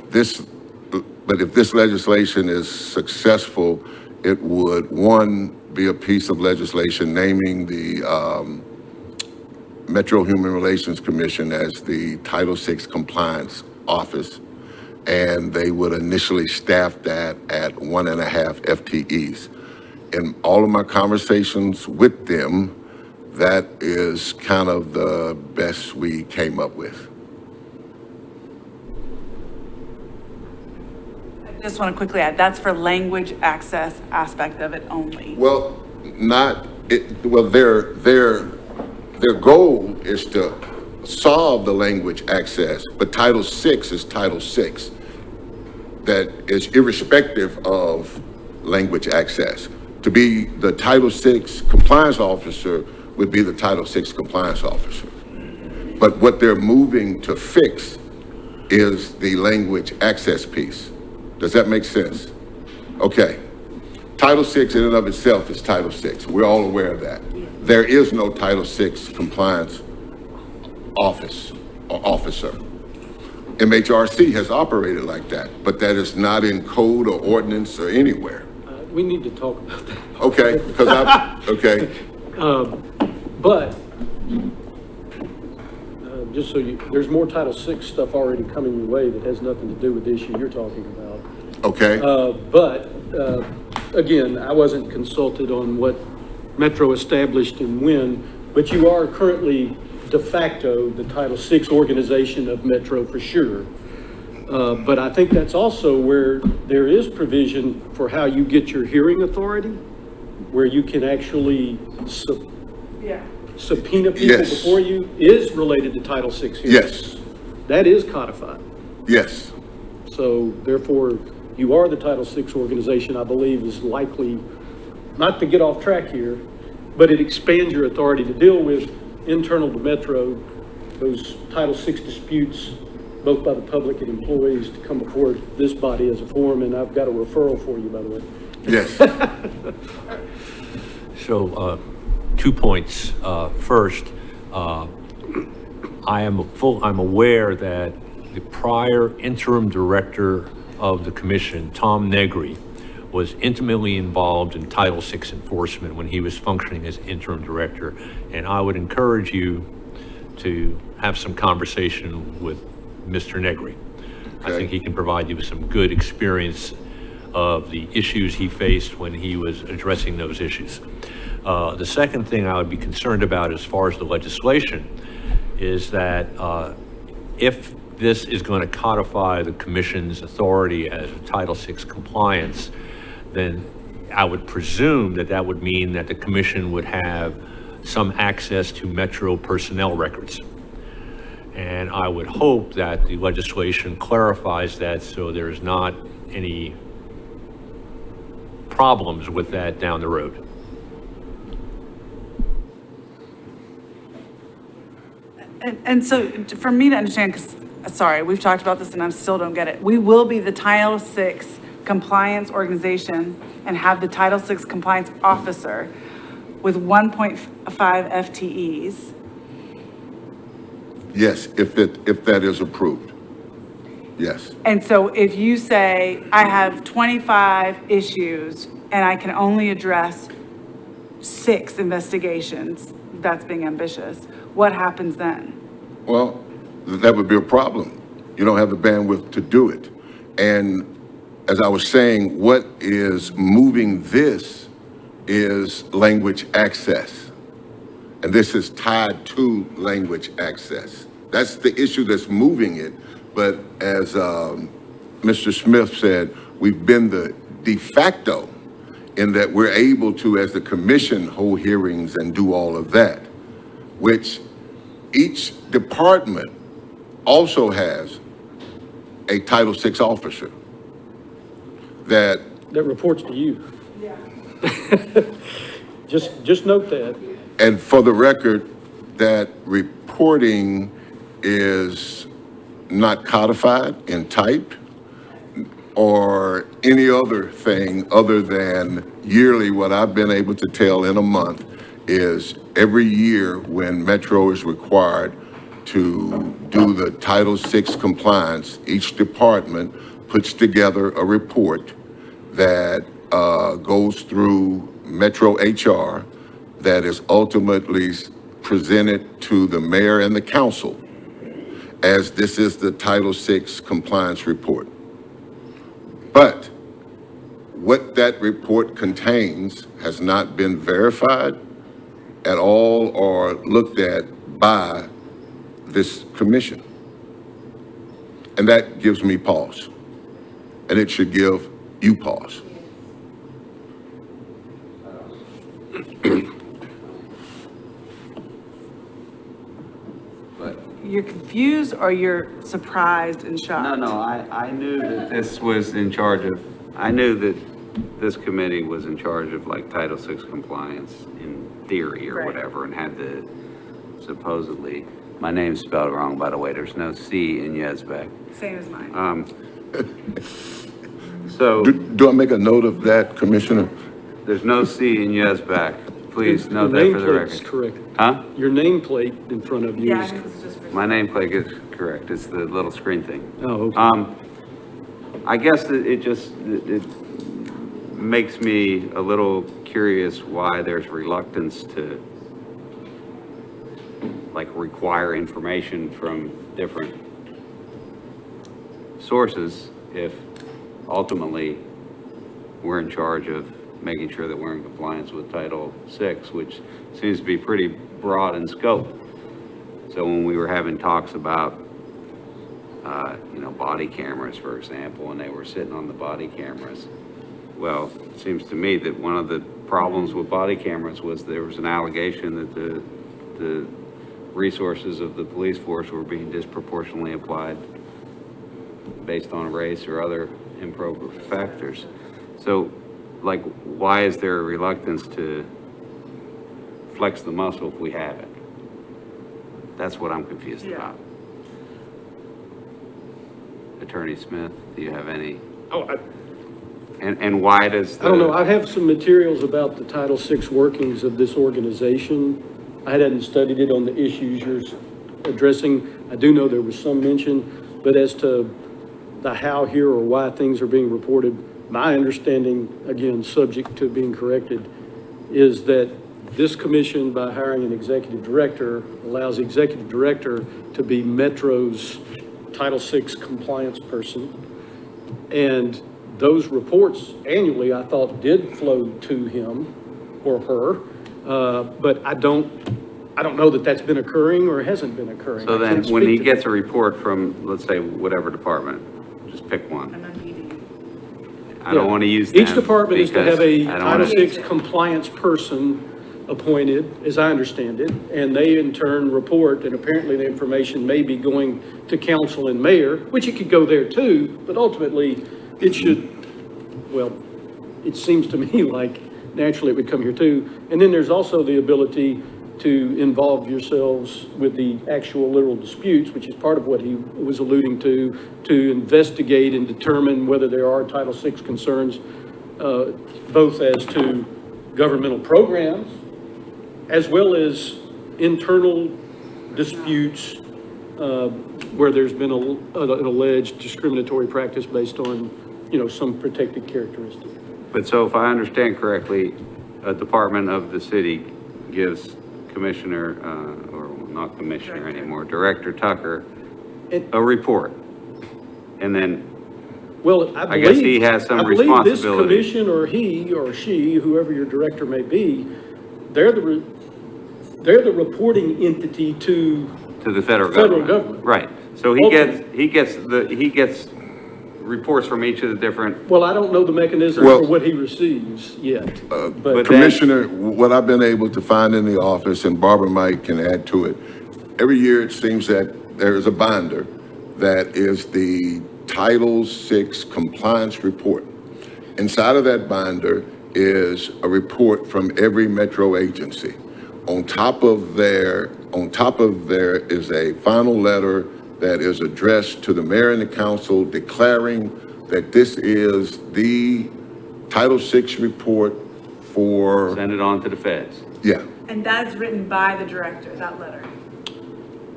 this legislation is successful, it would, one, be a piece of legislation naming the Metro Human Relations Commission as the Title VI compliance office, and they would initially staff that at 1.5 FTEs. In all of my conversations with them, that is kind of the best we came up with. I just want to quickly add, that's for language access aspect of it only. Well, their goal is to solve the language access, but Title VI is Title VI. That is irrespective of language access. To be the Title VI compliance officer would be the Title VI compliance officer. But what they're moving to fix is the language access piece. Does that make sense? Okay. Title VI in and of itself is Title VI. We're all aware of that. There is no Title VI compliance office or officer. MHRC has operated like that, but that is not in code or ordinance or anywhere. We need to talk about that. Okay, because okay. But, just so there's more Title VI stuff already coming your way that has nothing to do with the issue you're talking about. Okay. Again, I wasn't consulted on what Metro established and when, but you are currently de facto the Title VI organization of Metro for sure. But I think that's also where there is provision for how you get your hearing authority, where you can actually subpoena people Yes. before you, is related to Title VI hearings. Yes. That is codified. Yes. So therefore, you are the Title VI organization, I believe, is likely, not to get off track here, but it expands your authority to deal with internal to Metro those Title VI disputes, both by the public and employees, to come before this body as a forum, and I've got a referral for you, by the way. Yes. So, 2 points. First, I'm aware that the prior interim director of the commission, Tom Negri, was intimately involved in Title VI enforcement when he was functioning as interim director. And I would encourage you to have some conversation with Mr. Negri. I Okay. think he can provide you with some good experience of the issues he faced when he was addressing those issues. The second thing I would be concerned about as far as the legislation is that if this is going to codify the commission's authority as a Title VI compliance, then I would presume that that would mean that the commission would have some access to Metro personnel records. And I would hope that the legislation clarifies that so there's not any problems with that down the road. And so for me to understand, because, sorry, we've talked about this and I still don't get it. We will be the Title VI compliance organization and have the Title VI compliance officer with 1.5 FTEs. Yes, if that is approved. Yes. And so if you say, I have 25 issues and I can only address 6 investigations, that's being ambitious, what happens then? Well, that would be a problem. You don't have the bandwidth to do it. And as I was saying, what is moving this is language access. And this is tied to language access. That's the issue that's moving it. But as Mr. Smith said, we've been the de facto in that we're able to, as the commission, hold hearings and do all of that, which each department also has a Title VI officer that reports to you. Yeah. Just note that. And for the record, that reporting is not codified in type or any other thing other than yearly. What I've been able to tell in a month is every year when Metro is required to do the Title VI compliance, each department puts together a report that goes through Metro HR that is ultimately presented to the mayor and the council as this is the Title VI compliance report. But what that report contains has not been verified at all or looked at by this commission. And that gives me pause. And it should give you pause. You're confused or you're surprised and shocked? No, I knew that this was in charge of, I knew that this committee was in charge of like Title VI compliance in theory or Right. whatever, and had the supposedly, my name's spelled wrong, by the way, there's no C in Yezbek. Same as mine. So Do I make a note of that, Commissioner? there's no C in Yezbak. Please Your note that for the nameplate's record. correct. Huh? Your nameplate in front of you Yeah, I is. think it's just for. My nameplate is correct. It's the little screen thing. Oh, okay. I guess it makes me a little curious why there's reluctance to like require information from different sources if ultimately we're in charge of making sure that we're in compliance with Title VI, which seems to be pretty broad in scope. So when we were having talks about body cameras, for example, and they were sitting on the body cameras. Well, it seems to me that one of the problems with body cameras was there was an allegation that the resources of the police force were being disproportionately applied based on race or other improper factors. So, like, why is there a reluctance to flex the muscle if we have it? That's what I'm confused Yeah. about. Attorney Smith, do you have any, Oh, and why does the? I don't know, I have some materials about the Title VI workings of this organization. I hadn't studied it on the issues you're addressing. I do know there was some mention, but as to the how here or why things are being reported, my understanding, again, subject to being corrected, is that this commission, by hiring an executive director, allows the executive director to be Metro's Title VI compliance person. And those reports annually, I thought, did flow to him or her, but I don't know that that's been occurring or hasn't been occurring. So I then, can't when he speak to gets a report from, let's say, whatever department, just pick one. I don't Yeah. want to use them. Each department is to have a because I don't Title wanna- VI compliance person appointed, as I understand it, and they in turn report, and apparently the information may be going to council and mayor, which it could go there too, but ultimately it should, well, it seems to me like naturally it would come here too. And then there's also the ability to involve yourselves with the actual literal disputes, which is part of what he was alluding to investigate and determine whether there are Title VI concerns, both as to governmental programs, as well as internal disputes where there's been an alleged discriminatory practice based on, some protected characteristic. But so if I understand correctly, a department of the city gives Commissioner, or not Commissioner anymore, Director Tucker, a report. And then, Well, I guess he has some I believe this responsibility. commission, or he or she, whoever your director may be, they're the reporting entity to, to the federal Federal government. government. Right. So he gets reports from each of the different, well, I don't know the mechanism Well- for what he receives yet. but But then- Commissioner, what I've been able to find in the office, and Barbara Mike can add to it, every year it seems that there is a binder that is the Title VI compliance report. Inside of that binder is a report from every metro agency. On top of there is a final letter that is addressed to the mayor and the council declaring that this is the Title VI report for, send it on to the feds. yeah, And that's written by the director, that letter.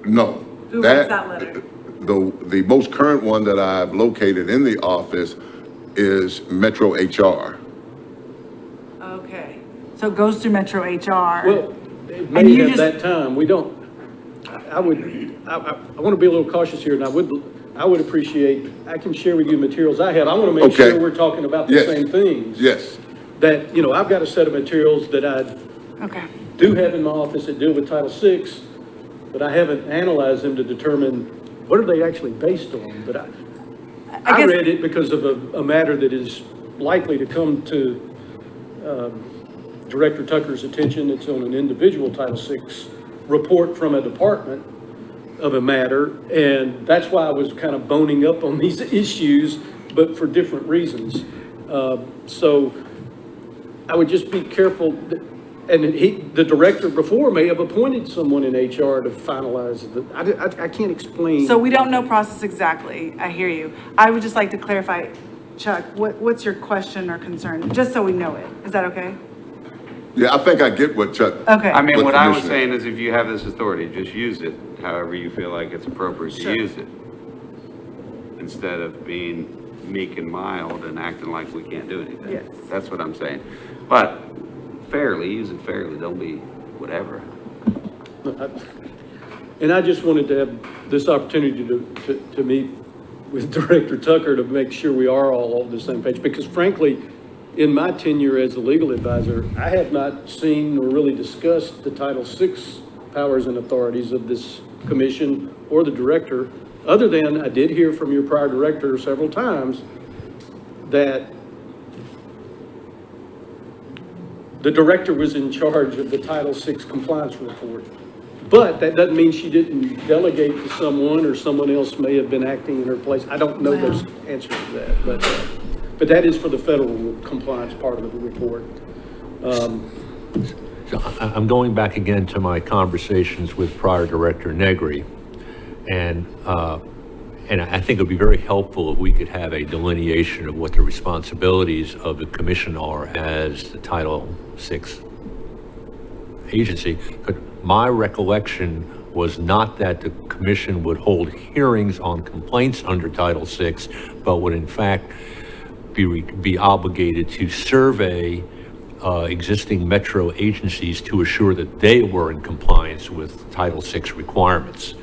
no. Who writes that letter? The most current one that I've located in the office is Metro HR. Okay, so it goes through Metro HR. Well, it And may you have just- that time, we don't, I want to be a little cautious here, and I would appreciate, I can share with you materials I have. I want to make Okay. sure we're talking about the Yes. same things. Yes, That, I've got a set of materials that I Okay, do have in my office that deal with Title VI, but I haven't analyzed them to determine what are they actually based on. But I guess- read it because of a matter that is likely to come to Director Tucker's attention. It's on an individual Title VI report from a department of a matter, and that's why I was kind of boning up on these issues, but for different reasons. So I would just be careful, and the director before may have appointed someone in HR to finalize I can't explain. so we don't know process exactly, I hear you. I would just like to clarify, Chuck, what's your question or concern, just so we know it, is that okay? yeah, I think I get what Chuck. Okay. I mean, But what I was Commissioner- saying is if you have this authority, just use it however you feel like it's appropriate to Sure. use it. Instead of being meek and mild and acting like we can't do anything. Yes. That's what I'm saying. But fairly, use it fairly, don't be whatever. And I just wanted to have this opportunity to meet with Director Tucker to make sure we are all on the same page, because frankly, in my tenure as the legal advisor, I have not seen or really discussed the Title VI powers and authorities of this commission or the director, other than I did hear from your prior director several times that the director was in charge of the Title VI compliance report. But that doesn't mean she didn't delegate to someone, or someone else may have been acting in her place. I don't know those answers to that, but that is for the federal compliance part of the report. So I'm going back again to my conversations with prior Director Negri, and I think it would be very helpful if we could have a delineation of what the responsibilities of the commission are as the Title VI agency. But my recollection was not that the commission would hold hearings on complaints under Title VI, but would in fact be obligated to survey existing metro agencies to assure that they were in compliance with Title VI requirements.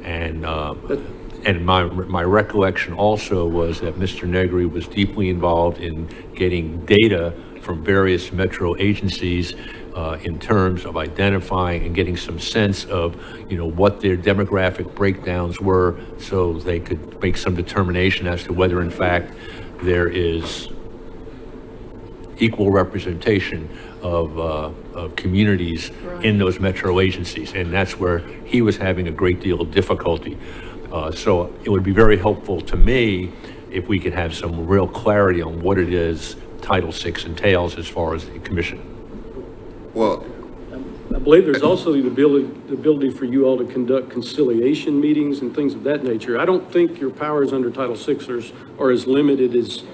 And my recollection also was that Mr. Negri was deeply involved in getting data from various metro agencies in terms of identifying and getting some sense of, what their demographic breakdowns were, so they could make some determination as to whether in fact there is equal representation of communities in those metro agencies. And that's where he was having a great deal of difficulty. So it would be very helpful to me if we could have some real clarity on what it is Title VI entails as far as the commission. Well, I believe there's also the ability for you all to conduct conciliation meetings and things of that nature. I don't think your powers under Title VI are as limited as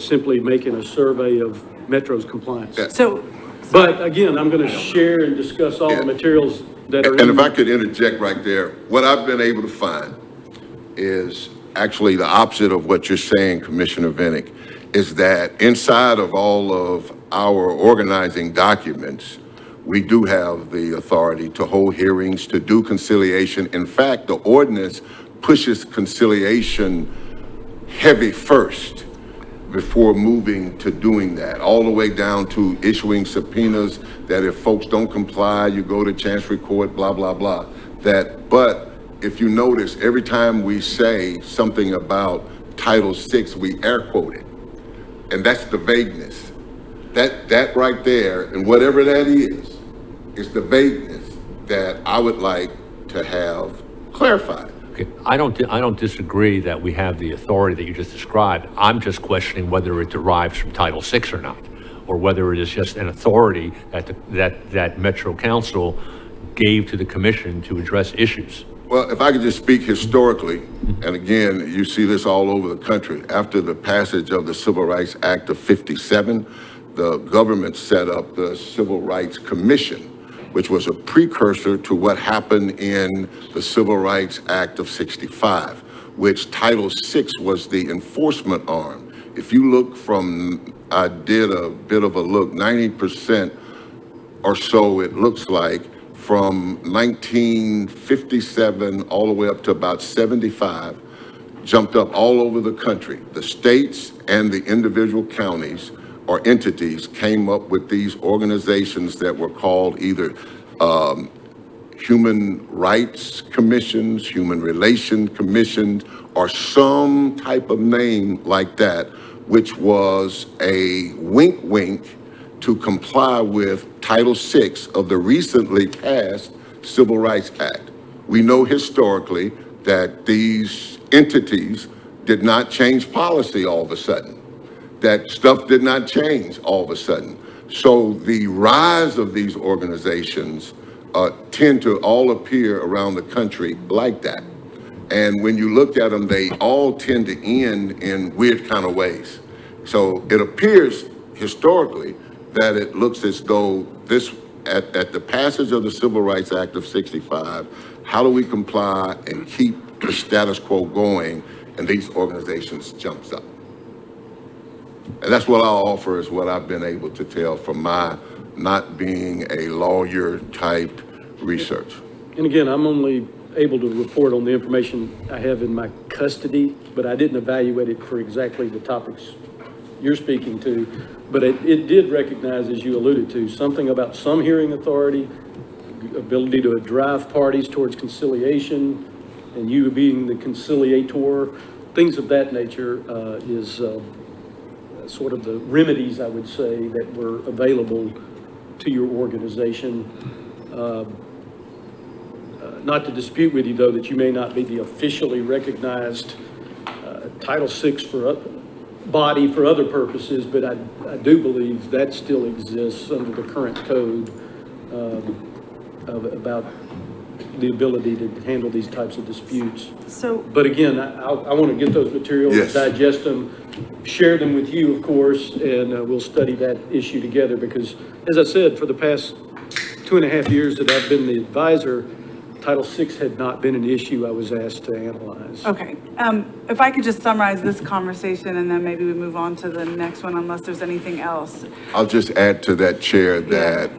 simply making a survey of Metro's compliance. So, But again, I'm going to share and discuss all the materials that are. and if I could interject right there, what I've been able to find is actually the opposite of what you're saying, Commissioner Vinnick, is that inside of all of our organizing documents, we do have the authority to hold hearings, to do conciliation. In fact, the ordinance pushes conciliation heavy first before moving to doing that, all the way down to issuing subpoenas that if folks don't comply, you go to Chancery Court, blah, blah, blah. But if you notice, every time we say something about Title VI, we air quote it. And that's the vagueness. That right there, and whatever that is the vagueness that I would like to have clarified. Okay, I don't disagree that we have the authority that you just described. I'm just questioning whether it derives from Title VI or not, or whether it is just an authority that Metro Council gave to the commission to address issues. Well, if I could just speak historically, and again, you see this all over the country. After the passage of the Civil Rights Act of '57, the government set up the Civil Rights Commission, which was a precursor to what happened in the Civil Rights Act of '65, which Title VI was the enforcement arm. If you look from, I did a bit of a look, 90% or so it looks like, from 1957 all the way up to about 75, jumped up all over the country. The states and the individual counties or entities came up with these organizations that were called either human rights commissions, human relations commissions, or some type of name like that, which was a wink to comply with Title VI of the recently passed Civil Rights Act. We know historically that these entities did not change policy all of a sudden. That stuff did not change all of a sudden. So the rise of these organizations tend to all appear around the country like that. And when you look at them, they all tend to end in weird kind of ways. So it appears historically that it looks as though this, at the passage of the Civil Rights Act of '65, how do we comply and keep the status quo going, and these organizations jumps up. And that's what I'll offer, is what I've been able to tell from my not being a lawyer type research. And again, I'm only able to report on the information I have in my custody, but I didn't evaluate it for exactly the topics you're speaking to. But it did recognize, as you alluded to, something about some hearing authority, ability to drive parties towards conciliation, and you being the conciliator, things of that nature is sort of the remedies, I would say, that were available to your organization. Not to dispute with you, though, that you may not be the officially recognized Title VI for body for other purposes, but I do believe that still exists under the current code about the ability to handle these types of disputes. So, But again, I want to get those materials, Yes. digest them, share them with you, of course, and we'll study that issue together because, as I said, for the past 2.5 years that I've been the advisor, Title VI had not been an issue I was asked to analyze. okay, if I could just summarize this conversation and then maybe we move on to the next one unless there's anything else. I'll just add to that, Chair, that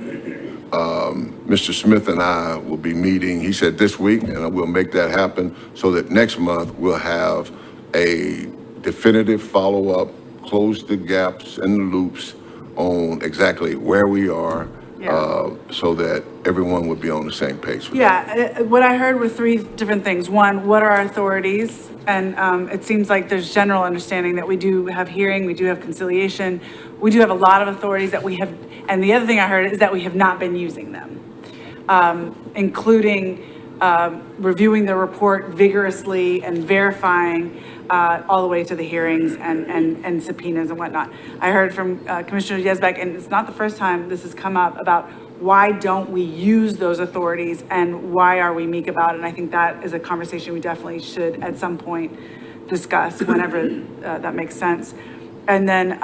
Mr. Smith and I will be meeting, he said this week, and we'll make that happen so that next month we'll have a definitive follow-up, close the gaps and the loops on exactly where we are, so that everyone would be on the same page. Yeah, what I heard were 3 different things. One, what are our authorities? And it seems like there's general understanding that we do have hearing, we do have conciliation, we do have a lot of authorities that we have, and the other thing I heard is that we have not been using them, including reviewing the report vigorously and verifying all the way to the hearings and subpoenas and whatnot. I heard from Commissioner Yesbeck, and it's not the first time this has come up, about why don't we use those authorities and why are we meek about it? And I think that is a conversation we definitely should at some point discuss whenever that makes sense. And then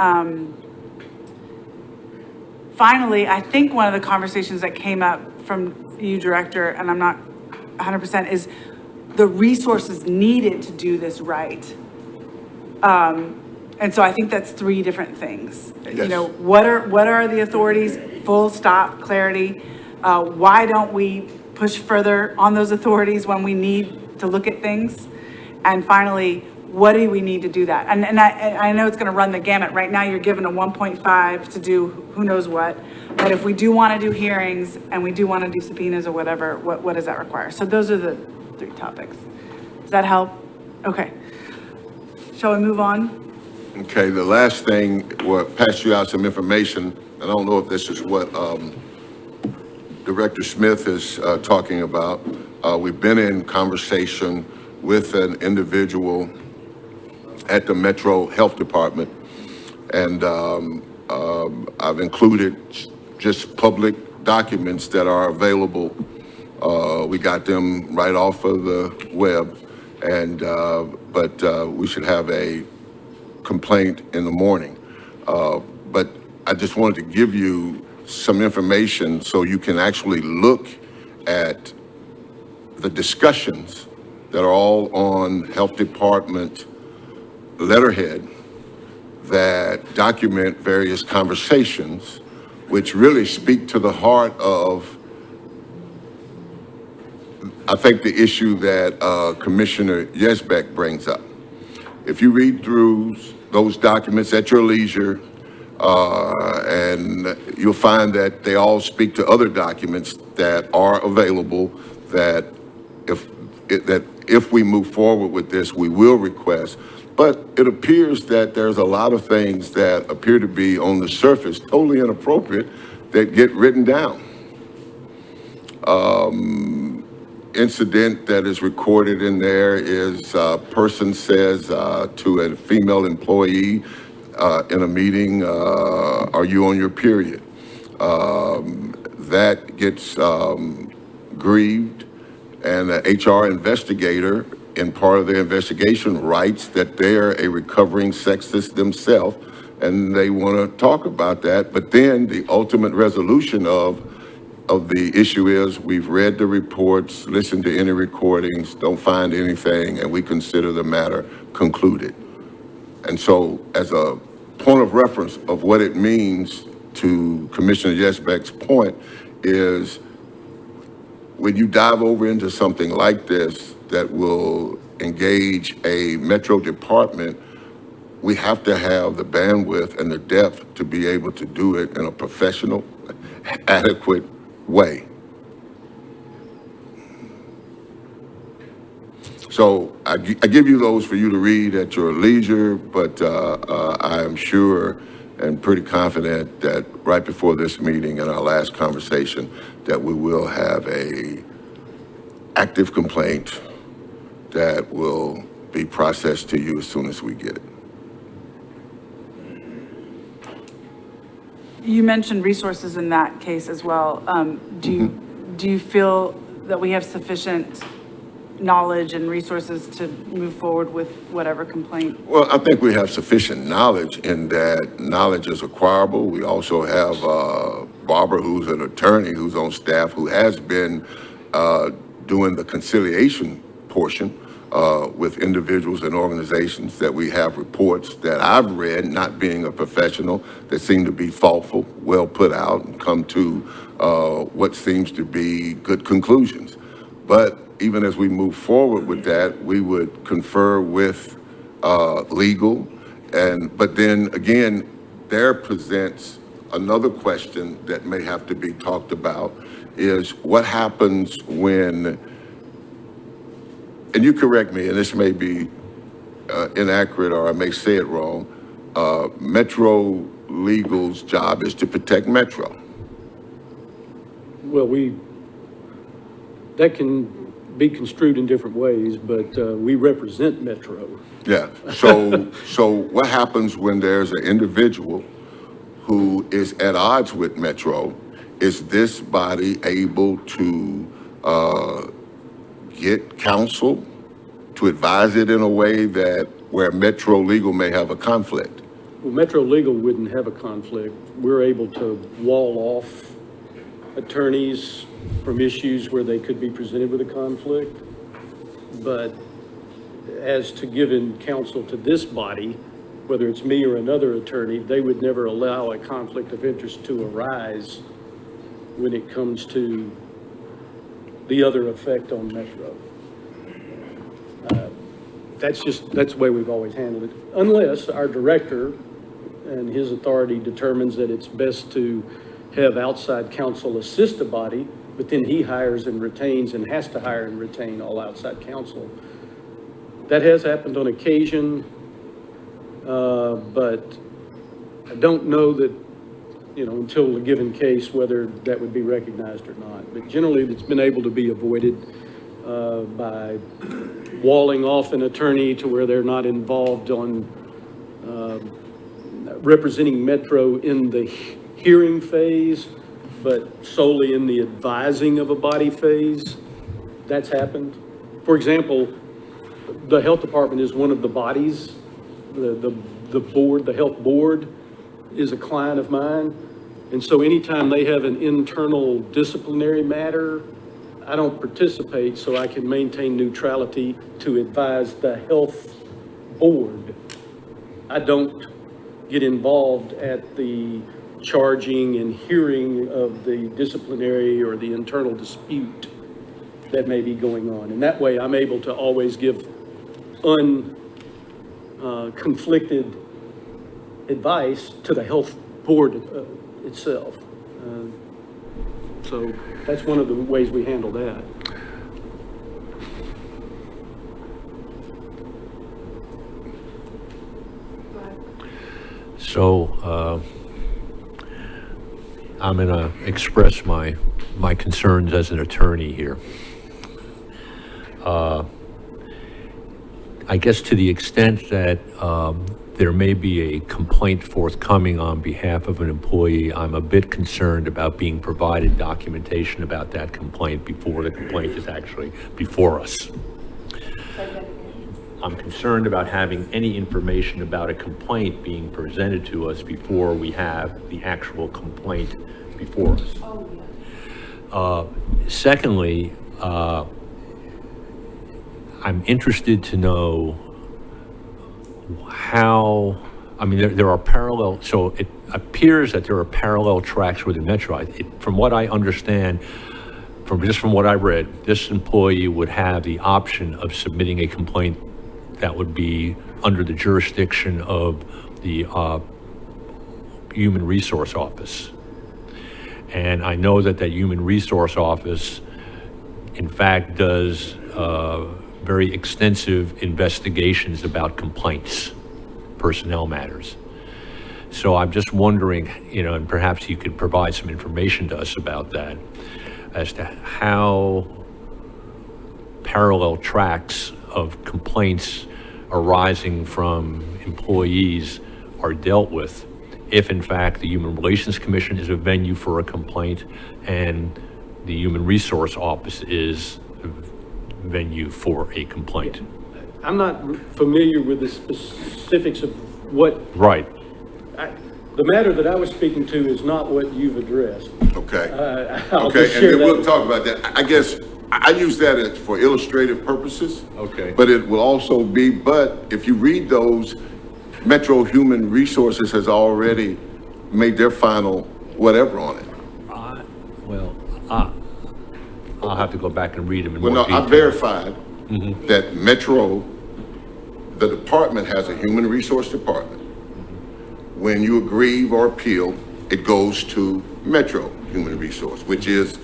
finally, I think one of the conversations that came up from you, Director, and I'm not 100%, is the resources needed to do this right. And so I think that's 3 different things. Yes. You know, what are the authorities? Full stop, clarity. Why don't we push further on those authorities when we need to look at things? And finally, what do we need to do that? And I know it's going to run the gamut. Right now, you're given a 1.5 to do who knows what. But if we do want to do hearings and we do want to do subpoenas or whatever, what does that require? So those are the 3 topics. Does that help? Okay. Shall we move on? Okay, the last thing, we'll pass you out some information. I don't know if this is what Director Smith is talking about. We've been in conversation with an individual at the Metro Health Department, and I've included just public documents that are available. We got them right off of the web, and but we should have a complaint in the morning. But I just wanted to give you some information so you can actually look at the discussions that are all on Health Department letterhead that document various conversations, which really speak to the heart of, I think, the issue that Commissioner Yesbeck brings up. If you read through those documents at your leisure, and you'll find that they all speak to other documents that are available that if we move forward with this, we will request. But it appears that there's a lot of things that appear to be on the surface totally inappropriate that get written down. Incident that is recorded in there is a person says to a female employee in a meeting, are you on your period? That gets grieved, and the HR investigator, in part of their investigation, writes that they're a recovering sexist themselves, and they want to talk about that. But then the ultimate resolution of the issue is, we've read the reports, listened to any recordings, don't find anything, and we consider the matter concluded. And so, as a point of reference of what it means, to Commissioner Yesbeck's point, is when you dive over into something like this that will engage a Metro department, we have to have the bandwidth and the depth to be able to do it in a professional, adequate way. So I give you those for you to read at your leisure, but I am sure and pretty confident that right before this meeting and our last conversation, that we will have a active complaint that will be processed to you as soon as we get it. You mentioned resources in that case as well. Do you feel that we have sufficient knowledge and resources to move forward with whatever complaint? Well, I think we have sufficient knowledge in that knowledge is acquirable. We also have Barbara, who's an attorney, who's on staff, who has been doing the conciliation portion with individuals and organizations that we have reports that I've read, not being a professional, that seem to be thoughtful, well put out, and come to what seems to be good conclusions. But even as we move forward with that, we would confer with legal, but then again, there presents another question that may have to be talked about, is what happens when, and you correct me, and this may be inaccurate or I may say it wrong, Metro Legal's job is to protect Metro. Well, that can be construed in different ways, but we represent Metro. Yeah, so what happens when there's an individual who is at odds with Metro? Is this body able to get counsel to advise it in a way that where Metro Legal may have a conflict? Well, Metro Legal wouldn't have a conflict. We're able to wall off attorneys from issues where they could be presented with a conflict. But as to giving counsel to this body, whether it's me or another attorney, they would never allow a conflict of interest to arise when it comes to the other effect on Metro. That's the way we've always handled it, unless our director and his authority determines that it's best to have outside counsel assist the body, but then he hires and retains and has to hire and retain all outside counsel. That has happened on occasion, but I don't know that, until a given case, whether that would be recognized or not. But generally, it's been able to be avoided by walling off an attorney to where they're not involved on representing Metro in the hearing phase, but solely in the advising of a body phase. That's happened. For example, the health department is one of the bodies. The board, the health board, is a client of mine. And so anytime they have an internal disciplinary matter, I don't participate so I can maintain neutrality to advise the health board. I don't get involved at the charging and hearing of the disciplinary or the internal dispute that may be going on. And that way I'm able to always give conflicted advice to the health board itself. So that's one of the ways we handle that. So I'm going to express my concerns as an attorney here. I guess to the extent that there may be a complaint forthcoming on behalf of an employee, I'm a bit concerned about being provided documentation about that complaint before the complaint is actually before us. I'm concerned about having any information about a complaint being presented to us before we have the actual complaint before us. Secondly, I'm interested to know how, there are parallel, so it appears that there are parallel tracks within Metro. From what I understand, from what I read, this employee would have the option of submitting a complaint that would be under the jurisdiction of the Human Resource Office. And I know that Human Resource Office, in fact, does very extensive investigations about complaints, personnel matters. So I'm just wondering, and perhaps you could provide some information to us about that, as to how parallel tracks of complaints arising from employees are dealt with if in fact the Human Relations Commission is a venue for a complaint and the Human Resource Office is a venue for a complaint. I'm not familiar with the specifics of what, Right. the matter that I was speaking to is not what you've addressed. Okay. I'll Okay, just and share then we'll that. talk about that. I guess I use that for illustrative purposes. Okay. But it will also be, but if you read those, Metro Human Resources has already made their final whatever on it. I'll have to go back and read them in Well, more no, detail. I verified that Metro, the department has a human resource department. When you aggrieve or appeal, it goes to Metro Human Resource, which is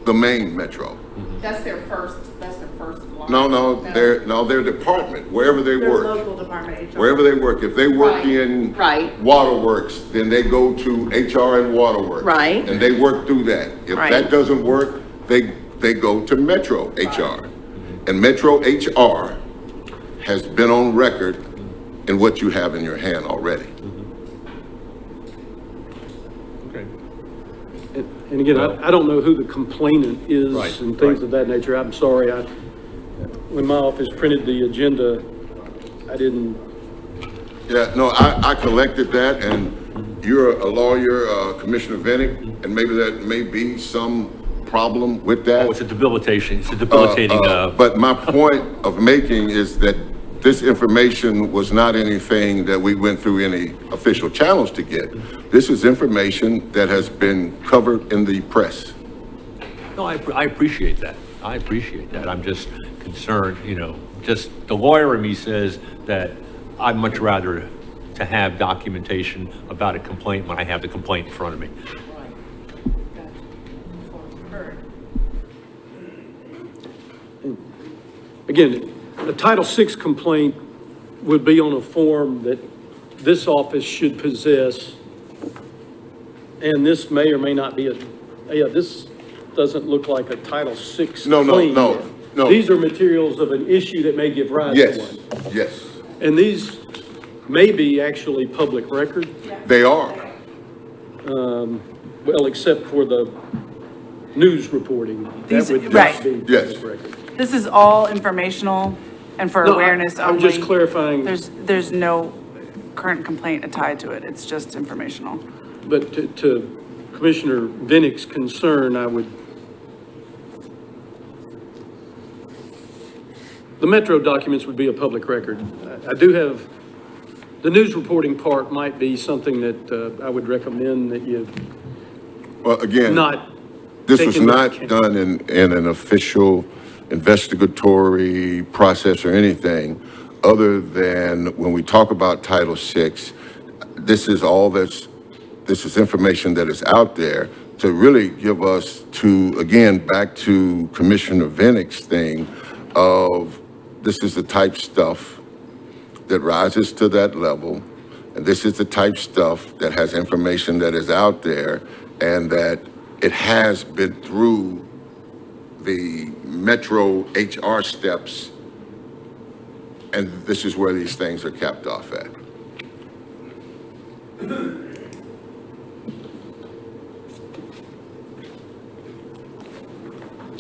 the main Metro. That's their first line. No, their department, wherever they Their work. local department, HR. Wherever they work. If they work Right, in right. waterworks, then they go to HR and waterworks. Right. And they work through that. If Right. that doesn't work, they go to Metro HR. And Metro HR has been on record in what you have in your hand already. Okay. And again, I don't know who the complainant is Right, and things right. of that nature. I'm sorry, when my office printed the agenda, I didn't, Yeah, no, I collected that, and you're a lawyer, Commissioner Vinnick, and maybe there may be some problem with that. Oh, it's a debilitating, But my point of making is that this information was not anything that we went through any official channels to get. This is information that has been covered in the press. no, I appreciate that. I appreciate that. I'm just concerned, just the lawyer in me says that I'd much rather to have documentation about a complaint when I have the complaint in front of me. again, a Title VI complaint would be on a form that this office should possess. And this may or may not be this doesn't look like a Title VI claim. No. These are materials of an issue that may give rise to Yes, one. yes, And these may be actually public record, they are. well, except for the news reporting. That These- would just right. be Yes. public record. This is all informational and for No, awareness only. I'm just clarifying. There's no current complaint tied to it. It's just informational. But to Commissioner Vinnick's concern, the Metro documents would be a public record. I do have, the news reporting part might be something that I would recommend that you Well, again, not this take was into not account. done in an official investigatory process or anything, other than when we talk about Title VI, this is information that is out there to really give us to, again, back to Commissioner Vinnick's thing of, this is the type stuff that rises to that level, and this is the type stuff that has information that is out there, and that it has been through the Metro HR steps, and this is where these things are capped off at.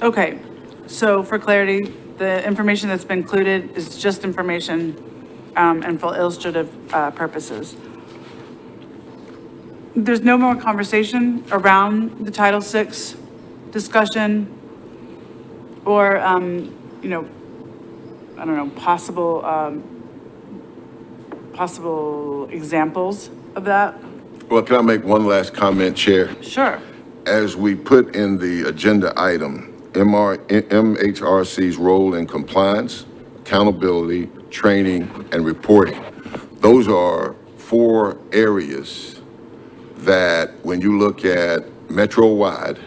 Okay, so for clarity, the information that's been included is just information and for illustrative purposes. There's no more conversation around the Title VI discussion or, I don't know, possible examples of that? Well, can I make one last comment, Chair? Sure. As we put in the agenda item, MHRC's role in compliance, accountability, training, and reporting. Those are 4 areas that when you look at Metro-wide,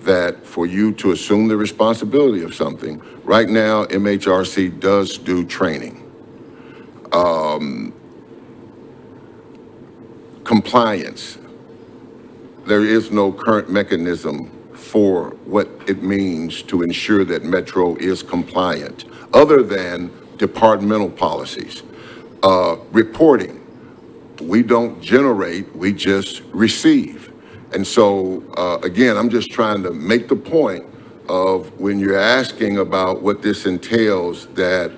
that for you to assume the responsibility of something, right now, MHRC does do training. Compliance. There is no current mechanism for what it means to ensure that Metro is compliant, other than departmental policies. Reporting. we don't generate, we just receive. And so, again, I'm just trying to make the point of when you're asking about what this entails, that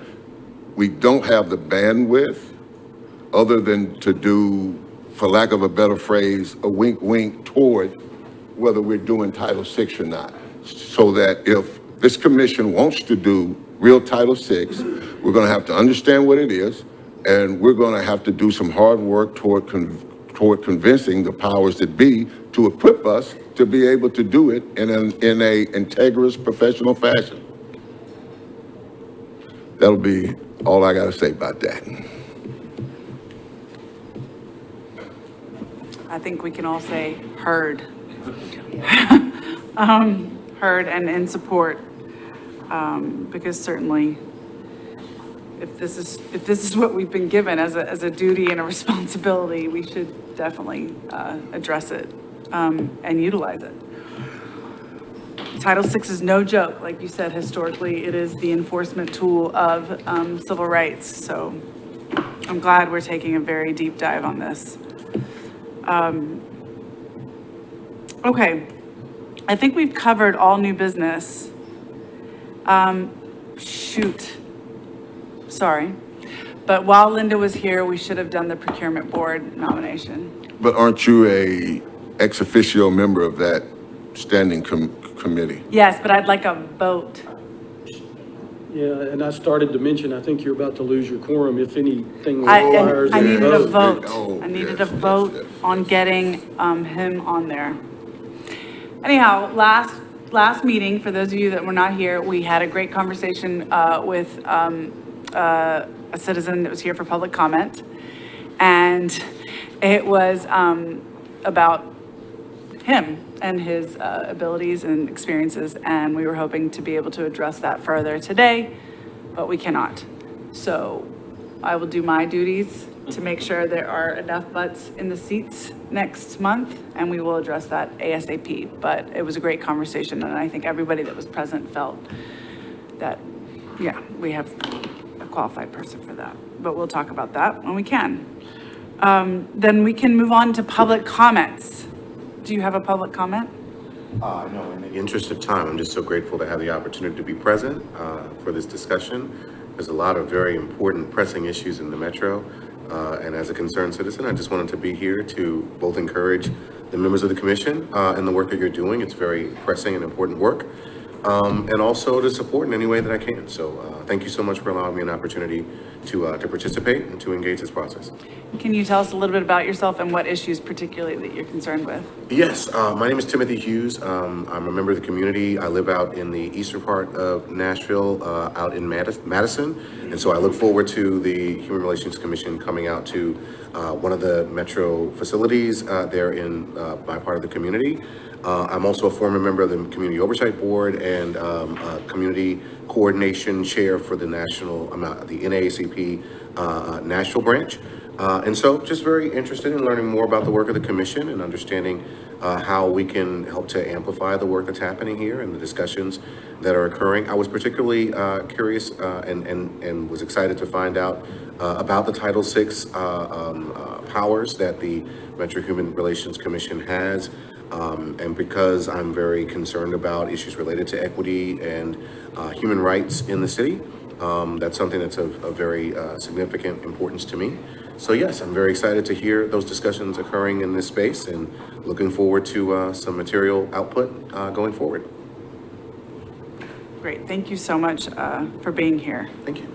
we don't have the bandwidth other than to do, for lack of a better phrase, a wink, wink toward whether we're doing Title VI or not. So that if this commission wants to do real Title VI, we're gonna have to understand what it is, and we're gonna have to do some hard work toward convincing the powers that be to equip us to be able to do it in a integrous, professional fashion. That'll be all I gotta say about that. I think we can all say heard. Heard and in support, because certainly if this is what we've been given as a duty and a responsibility, we should definitely address it and utilize it. Title VI is no joke. Like you said, historically, it is the enforcement tool of civil rights. So I'm glad we're taking a very deep dive on this. Okay, I think we've covered all new business. Shoot, sorry. But while Linda was here, we should have done the procurement board nomination. But aren't you a ex officio member of that standing committee? Yes, but I'd like a vote. Yeah, and I started to mention, I think you're about to lose your quorum if anything I requires a needed a vote. vote. I needed a vote on getting him on there. Anyhow, last meeting, for those of you that were not here, we had a great conversation with a citizen that was here for public comment. And it was about him and his abilities and experiences. And we were hoping to be able to address that further today, but we cannot. So I will do my duties to make sure there are enough butts in the seats next month, and we will address that ASAP. But it was a great conversation, and I think everybody that was present felt that, yeah, we have a qualified person for that. But we'll talk about that when we can. Then we can move on to public comments. Do you have a public comment? No, in the interest of time, I'm just so grateful to have the opportunity to be present for this discussion. There's a lot of very important pressing issues in the Metro. And as a concerned citizen, I just wanted to be here to both encourage the members of the commission in the work that you're doing. It's very pressing and important work. And also to support in any way that I can. So thank you so much for allowing me an opportunity to participate and to engage this process. Can you tell us a little bit about yourself and what issues particularly that you're concerned with? Yes, my name is Timothy Hughes. I'm a member of the community. I live out in the eastern part of Nashville, out in Madison. And so I look forward to the Human Relations Commission coming out to one of the Metro facilities there in my part of the community. I'm also a former member of the Community Oversight Board and Community Coordination Chair for the the NAACP Nashville branch. And so just very interested in learning more about the work of the commission and understanding how we can help to amplify the work that's happening here and the discussions that are occurring. I was particularly curious and was excited to find out about the Title VI powers that the Metro Human Relations Commission has. And because I'm very concerned about issues related to equity and human rights in the city, that's something that's of very significant importance to me. So yes, I'm very excited to hear those discussions occurring in this space and looking forward to some material output going forward. Great, thank you so much for being here. Thank you.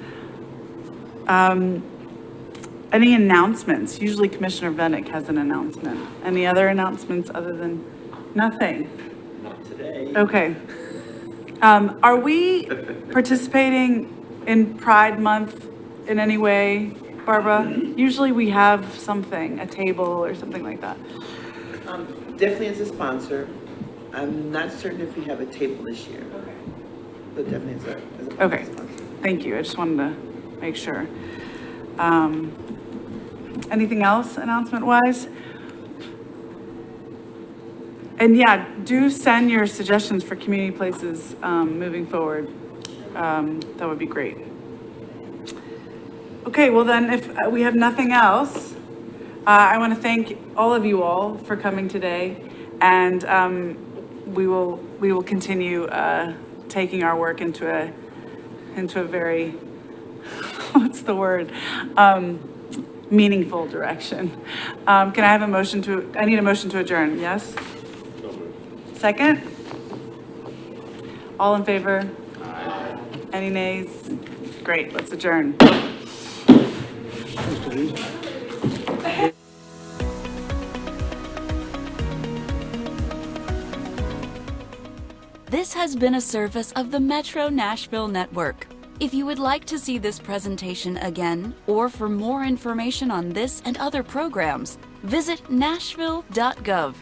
Any announcements? Usually Commissioner Vennick has an announcement. Any other announcements other than nothing? Not today. Okay. Are we participating in Pride Month in any way, Barbara? Usually we have something, a table or something like that. Definitely as a sponsor. I'm not certain if we have a table this year. Okay. But definitely as a Okay, sponsor. thank you. I just wanted to make sure. Anything else announcement-wise? And yeah, do send your suggestions for community places moving forward. That would be great. Okay, well then, if we have nothing else, I want to thank all of you all for coming today, and we will continue taking our work into a very, what's the word? Meaningful direction. Can I have a motion I need a motion to adjourn, yes? Second? All in favor? Aye. Any nays? Great, let's adjourn. This has been a service of the Metro Nashville Network. If you would like to see this presentation again, or for more information on this and other programs, visit nashville.gov.